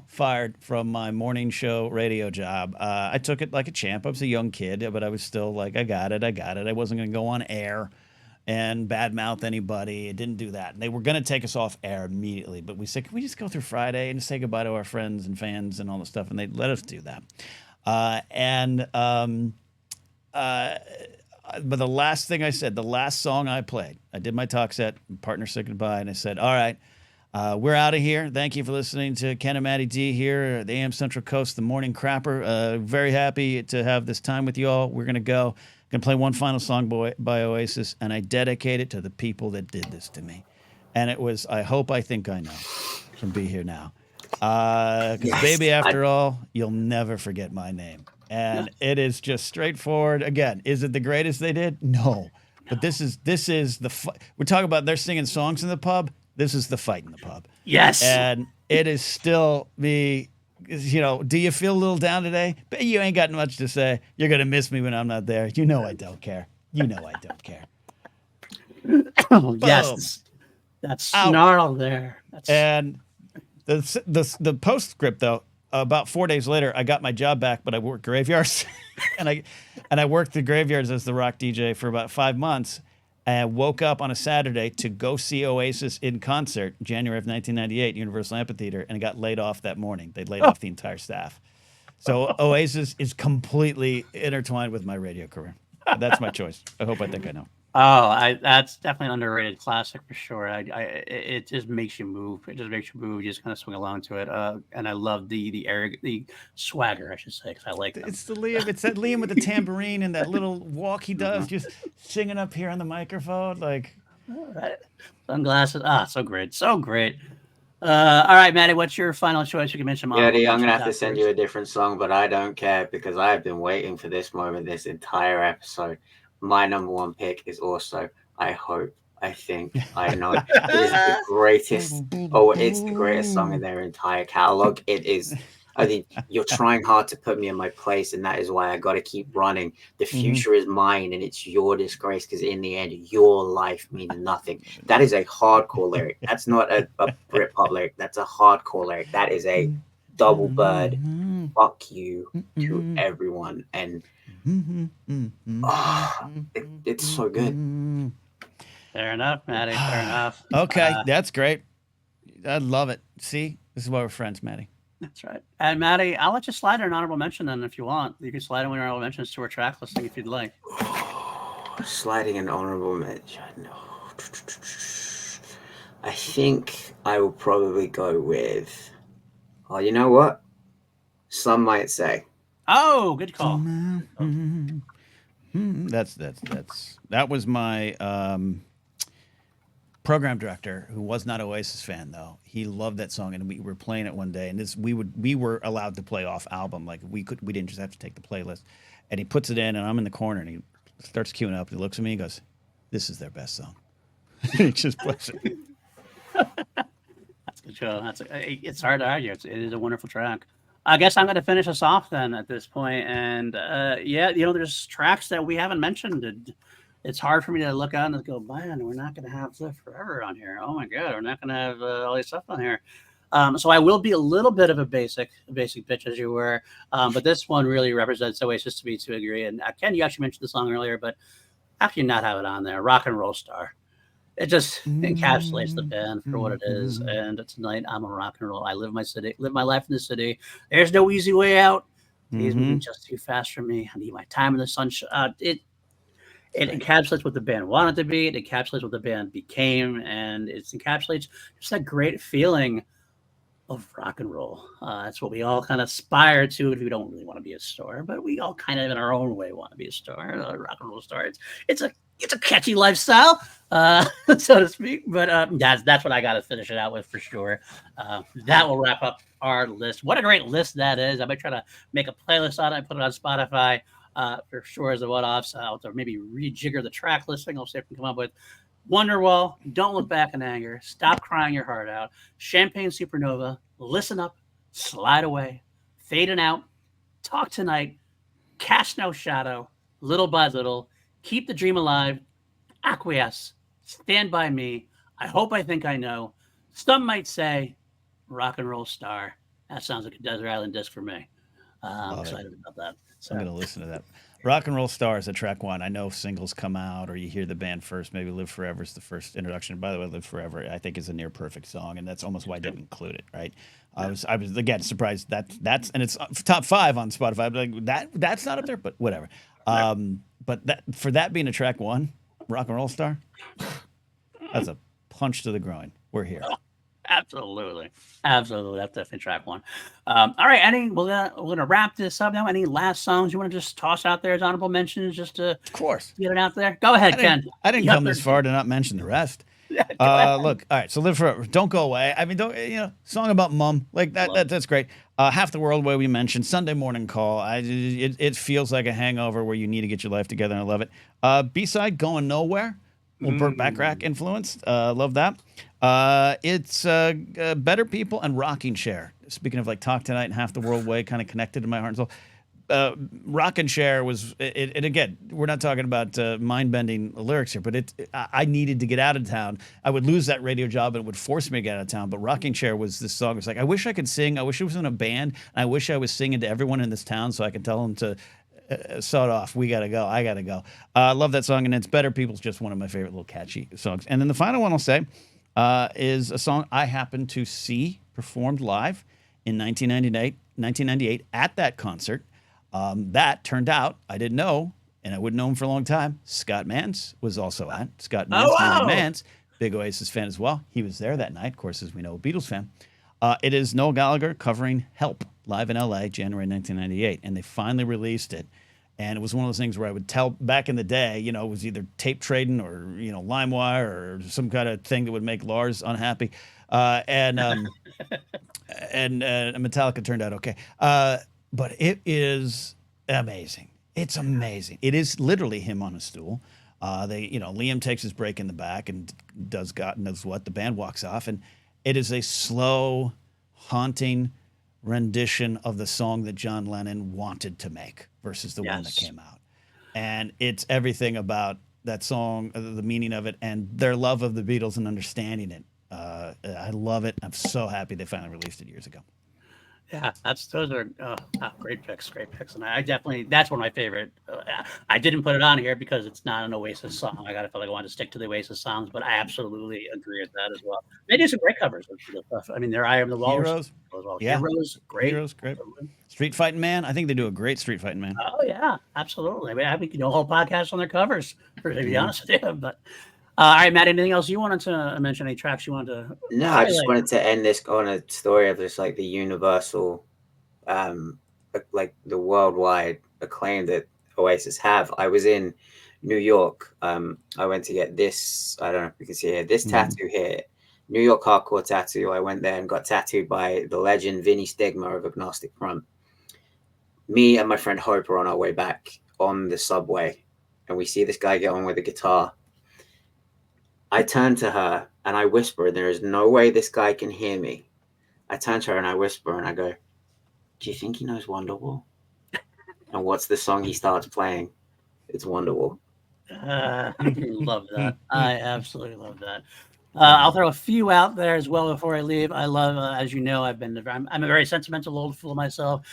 S2: fired from my morning show radio job, I took it like a champ. I was a young kid, but I was still like, I got it. I wasn't going to go on air and badmouth anybody. It didn't do that. And they were going to take us off air immediately. But we said, can we just go through Friday and say goodbye to our friends and fans and all the stuff? And they let us do that. But the last thing I said, the last song I played, I did my talk set, partner said goodbye, and I said, all right, we're out of here. Thank you for listening to Ken and Matty D here, the AM Central Coast, the Morning Crapper. Very happy to have this time with you all. We're going to go. Going to play one final song by Oasis, and I dedicate it to the people that did this to me. And it was I Hope I Think I Know from Be Here Now. Because
S3: Yes,
S2: baby, after all, you'll never forget my name. And it is just straightforward. Again, is it the greatest they did? No. But this is we're talking about they're singing songs in the pub. This is the fight in the pub.
S1: Yes.
S2: And it is still me. You know, do you feel a little down today? But you ain't got much to say. You're going to miss me when I'm not there. You know I don't care. You know I don't care.
S1: Oh, yes. That's snarl there.
S2: And the postscript, though, about 4 days later, I got my job back, but I worked graveyards. and I worked the graveyards as the rock DJ for about 5 months. I woke up on a Saturday to go see Oasis in concert, January of 1998, Universal Amphitheater, and I got laid off that morning. They laid off the entire staff. So Oasis is completely intertwined with my radio career. That's my choice. I Hope I Think I Know.
S1: Oh, that's definitely an underrated classic for sure. It just makes you move. It just makes you move. You just kind of swing along to it. And I love the swagger, I should say, because I like them.
S2: It's the Liam. It's that Liam with the tambourine and that little walk he does, just singing up here on the microphone, like
S1: Right. Sunglasses. So great, so great. All right, Matty, what's your final choice? You can mention.
S3: Yeah, I'm gonna have to send you a different song, but I don't care because I have been waiting for this moment this entire episode. My number one pick is also I Hope I Think I Know. It is the greatest. Oh, it's the greatest song in their entire catalog. It is. I think you're trying hard to put me in my place, and that is why I got to keep running. The future is mine, and it's your disgrace because in the end, your life means nothing. That is a hardcore lyric. That's not a Britpop lyric. That's a hardcore lyric. That is a double bird. Fuck you to everyone, and it's so good.
S1: Fair enough, Matty. Fair enough.
S2: Okay, that's great. I love it. See, this is why we're friends, Matty.
S1: That's right. And Matty, I'll let you slide an honorable mention then if you want. You can slide in one of your honorable mentions to our track listing if you'd like.
S3: Sliding an honorable mention. I think I will probably go with. Oh, you know what? Some might say.
S1: Oh, good call.
S2: That was my program director, who was not an Oasis fan though. He loved that song, and we were playing it one day, and we were allowed to play off album, like we didn't just have to take the playlist. And he puts it in, and I'm in the corner, and he starts queuing up. He looks at me, and goes, "This is their best song." He just plays it.
S1: That's a good show. It's hard to argue. It is a wonderful track. I guess I'm going to finish us off then at this point. And there's tracks that we haven't mentioned. It's hard for me to look on and go, man, we're not going to have Live Forever on here. Oh my God, we're not going to have all this stuff on here. So I will be a little bit of a basic bitch as you were. But this one really represents Oasis to me to a degree. And Ken, you actually mentioned the song earlier, but how can you not have it on there? Rock and Roll Star. It just encapsulates the band for what it is. And tonight, I'm a rock and roll. I live my life in the city. There's no easy way out. He's moving just too fast for me. I need my time in the sunshine. It encapsulates what the band wanted to be. It encapsulates what the band became. And it encapsulates just that great feeling of rock and roll. That's what we all kind of aspire to if we don't really want to be a star, but we all kind of in our own way want to be a star, a rock and roll star. It's a catchy lifestyle, so to speak. But that's what I got to finish it out with for sure. That will wrap up our list. What a great list that is. I might try to make a playlist on it, put it on Spotify for sure as a one-offs. I'll maybe rejigger the track listing. I'll see if I can come up with Wonderwall, Don't Look Back in Anger, Stop Crying Your Heart Out, Champagne Supernova, Listen Up, Slide Away, Fading Out, Talk Tonight, Cast No Shadow, Little by Little, Keep the Dream Alive, Acquiesce, Stand By Me, I Hope I Think I Know, some might say Rock and Roll Star. That sounds like a Desert Island disc for me. I'm excited about that. So
S2: I'm going to listen to that. Rock and Roll Star is a track one. I know singles come out or you hear the band first. Maybe Live Forever is the first introduction. By the way, Live Forever, I think, is a near perfect song, and that's almost why I didn't include it, right? I was again surprised that's and it's top 5 on Spotify. Like that's not up there, but whatever. But for that being a track one, Rock and Roll Star, that's a punch to the groin. We're here.
S1: Absolutely. That's definitely track one. All right, Eddie, we're gonna wrap this up now. Any last songs you want to just toss out there as honorable mentions, just to
S2: of course
S1: get it out there? Go ahead, Ken.
S2: I didn't come this far to not mention the rest. Look, all right, so Live Forever, Don't Go Away. I mean, don't song about mom, like that's great. Half the World Way we mentioned, Sunday Morning Call. It feels like a hangover where you need to get your life together, and I love it. B-side, Going Nowhere. Burt Bacharach influenced. Love that. It's Better People and Rocking Chair. Speaking of like Talk Tonight and Half the World Way, kind of connected to my heart and soul. Rockin' Chair was, and again, we're not talking about mind-bending lyrics here, but I needed to get out of town. I would lose that radio job and it would force me to get out of town, but Rockin' Chair was this song. It was like, I wish I could sing. I wish I was in a band. And I wish I was singing to everyone in this town so I could tell them to sawed off. We got to go. I got to go. I love that song, and it's Better People's just one of my favorite little catchy songs. And then the final one I'll say is a song I happened to see performed live in 1998 at that concert. That turned out, I didn't know, and I wouldn't know him for a long time, Scott Mans was also at. Scott Mans, Mans, big Oasis fan as well. He was there that night, of course, as we know, a Beatles fan. It is Noel Gallagher covering Help live in L.A., January 1998, and they finally released it. And it was one of those things where I would tell back in the day, it was either tape trading or, LimeWire or some kind of thing that would make Lars unhappy. And Metallica turned out okay. But it is amazing. It's amazing. It is literally him on a stool. Liam takes his break in the back and does God knows what. The band walks off, and it is a slow, haunting rendition of the song that John Lennon wanted to make versus the one that came out. And it's everything about that song, the meaning of it, and their love of the Beatles and understanding it. I love it. I'm so happy they finally released it years ago.
S1: Yeah, those are great picks, and I definitely that's one of my favorite. I didn't put it on here because it's not an Oasis song. I feel like I wanted to stick to the Oasis songs, but I absolutely agree with that as well. They do some great covers of stuff. I mean, their Eye of the Walrus
S2: Heroes,
S1: as well.
S2: Yeah.
S1: Heroes, great.
S2: Street Fighting Man, I think they do a great Street Fighting Man.
S1: Oh yeah, absolutely. I mean, I think a whole podcast on their covers, to be honest with you. But all right, Matt, anything else you wanted to mention? Any tracks you wanted to?
S3: No, I just wanted to end this on a story of just like the universal, like the worldwide acclaim that Oasis have. I was in New York. I went to get this. I don't know if you can see here. This tattoo here, New York hardcore tattoo. I went there and got tattooed by the legend Vinny Stigma of Agnostic Front. Me and my friend Hope are on our way back on the subway, and we see this guy get on with a guitar. I turn to her and I whisper, there is no way this guy can hear me. I turn to her and I whisper and I go, do you think he knows Wonderwall? And what's the song he starts playing? It's Wonderwall.
S1: I love that. I absolutely love that. I'll throw a few out there as well before I leave. I love, as you know, I'm a very sentimental old fool myself.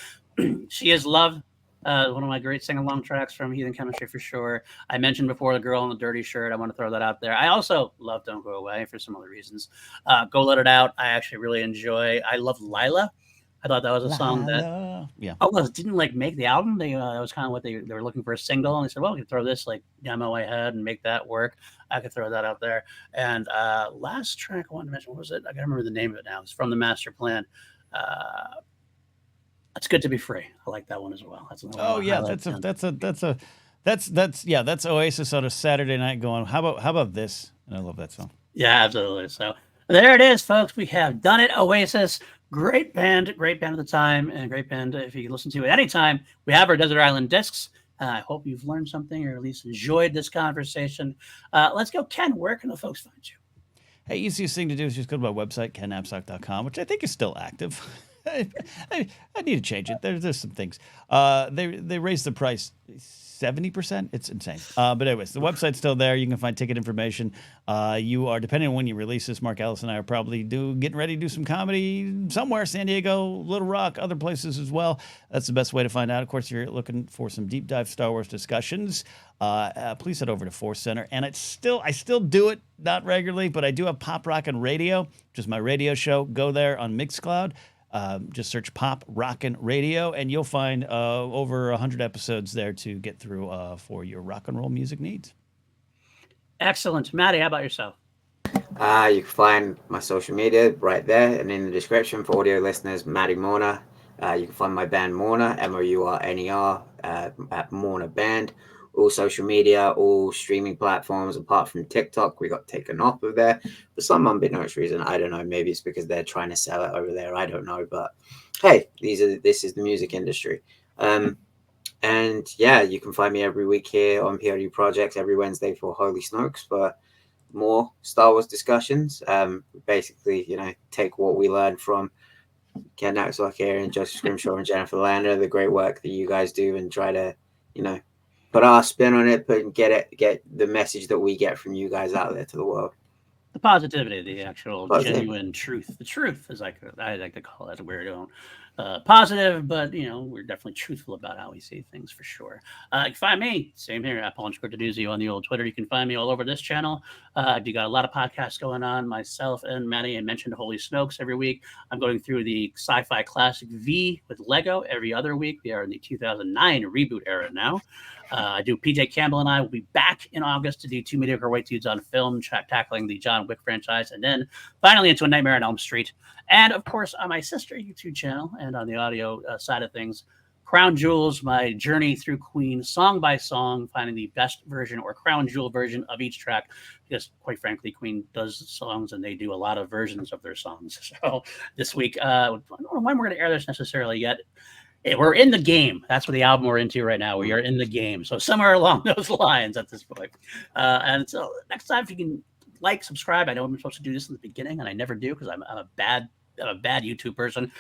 S1: She Is Love. One of my great sing-along tracks from Heathen Chemistry for sure. I mentioned before The Girl in the Dirty Shirt. I want to throw that out there. I also love Don't Go Away for some other reasons. Go Let It Out. I actually really enjoy. I love Lila. I thought that was a song that didn't like make the album. They that was kind of what they were looking for a single, and they said, well, we can throw this like demo ahead and make that work. I could throw that out there. And last track I wanted to mention, what was it? I gotta remember the name of it now. It's from the master plan. It's Good to Be Free. I like that one as well. That's another
S2: Oh
S1: one
S2: yeah, that's Oasis on a Saturday night going, how about this? And I love that song.
S1: Yeah, absolutely. So there it is, folks. We have done it. Oasis, great band at the time, and great band if you listen to it anytime. We have our Desert Island discs. I hope you've learned something or at least enjoyed this conversation. Let's go. Ken, where can the folks find you?
S2: Hey, easiest thing to do is just go to my website, kennapzok.com, which I think is still active. I need to change it. There's some things. They raised the price 70%. It's insane. But anyways, the website's still there. You can find ticket information. You are, depending on when you release this, Mark Ellis and I are probably getting ready to do some comedy somewhere, San Diego, Little Rock, other places as well. That's the best way to find out. Of course, if you're looking for some deep dive Star Wars discussions, please head over to Force Center. And I still do it, not regularly, but I do have Pop Rockin' Radio, which is my radio show. Go there on Mixcloud. Just search Pop Rockin' Radio, and you'll find over 100 episodes there to get through for your rock and roll music needs.
S1: Excellent. Matty, how about yourself?
S3: You can find my social media right there and in the description for audio listeners, Matty Mourner. You can find my band Mourner, Mourner, at Mourner Band. All social media, all streaming platforms, apart from TikTok, we got taken off of there for some unbeknownst reason. I don't know. Maybe it's because they're trying to sell it over there. I don't know. But hey, this is the music industry. And yeah, you can find me every week here on PLD Projects every Wednesday for Holy Snokes for more Star Wars discussions. Basically, take what we learned from Ken Napzok here and Joseph Scrimshaw and Jennifer Lander, the great work that you guys do, and try to, put our spin on it, but get the message that we get from you guys out there to the world.
S1: The positivity, the actual genuine truth. The truth, as I like to call it. We're positive, but we're definitely truthful about how we see things for sure. You can find me, same here, at Paul_Taduzzi on the old Twitter. You can find me all over this channel. You got a lot of podcasts going on. Myself and Matty, I mentioned Holy Snokes every week. I'm going through the sci-fi classic V with Lego every other week. We are in the 2009 reboot era now. I do PJ Campbell and I will be back in August to do Two Mediocre White Dudes on Film, tackling the John Wick franchise, and then finally into A Nightmare on Elm Street. And of course, on my sister YouTube channel and on the audio side of things, Crown Jewels, my journey through Queen, song by song, finding the best version or crown jewel version of each track. Because quite frankly, Queen does songs and they do a lot of versions of their songs. So this week, I don't know when we're going to air this necessarily yet. We're in the game. That's what the album we're into right now. We are in the game. So somewhere along those lines at this point. And so next time, if you can subscribe. I know I'm supposed to do this in the beginning, and I never do because I'm a bad YouTube person.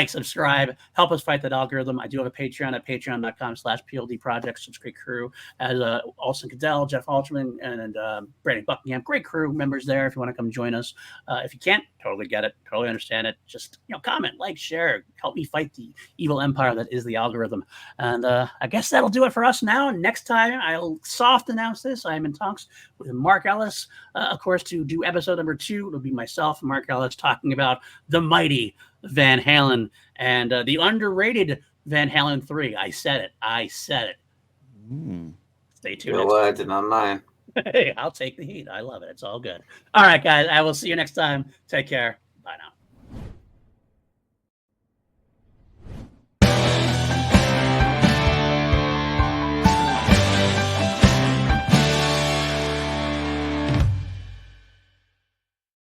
S1: Subscribe, help us fight that algorithm. I do have a Patreon at patreon.com/PLD Projects. Some great crew as Alston Cadell, Jeff Alterman, and Brandon Buckingham. Great crew members there if you want to come join us. If you can't, totally get it, totally understand it. Just comment, share, help me fight the evil empire that is the algorithm. And I guess that'll do it for us now. Next time I'll soft announce this. I'm in talks with Mark Ellis, of course, to do episode number 2. It'll be myself and Mark Ellis talking about the mighty Van Halen and the underrated Van Halen 3. I said it. Stay tuned.
S3: Your words and not mine.
S1: Hey, I'll take the heat. I love it. It's all good. All right, guys. I will see you next time. Take care.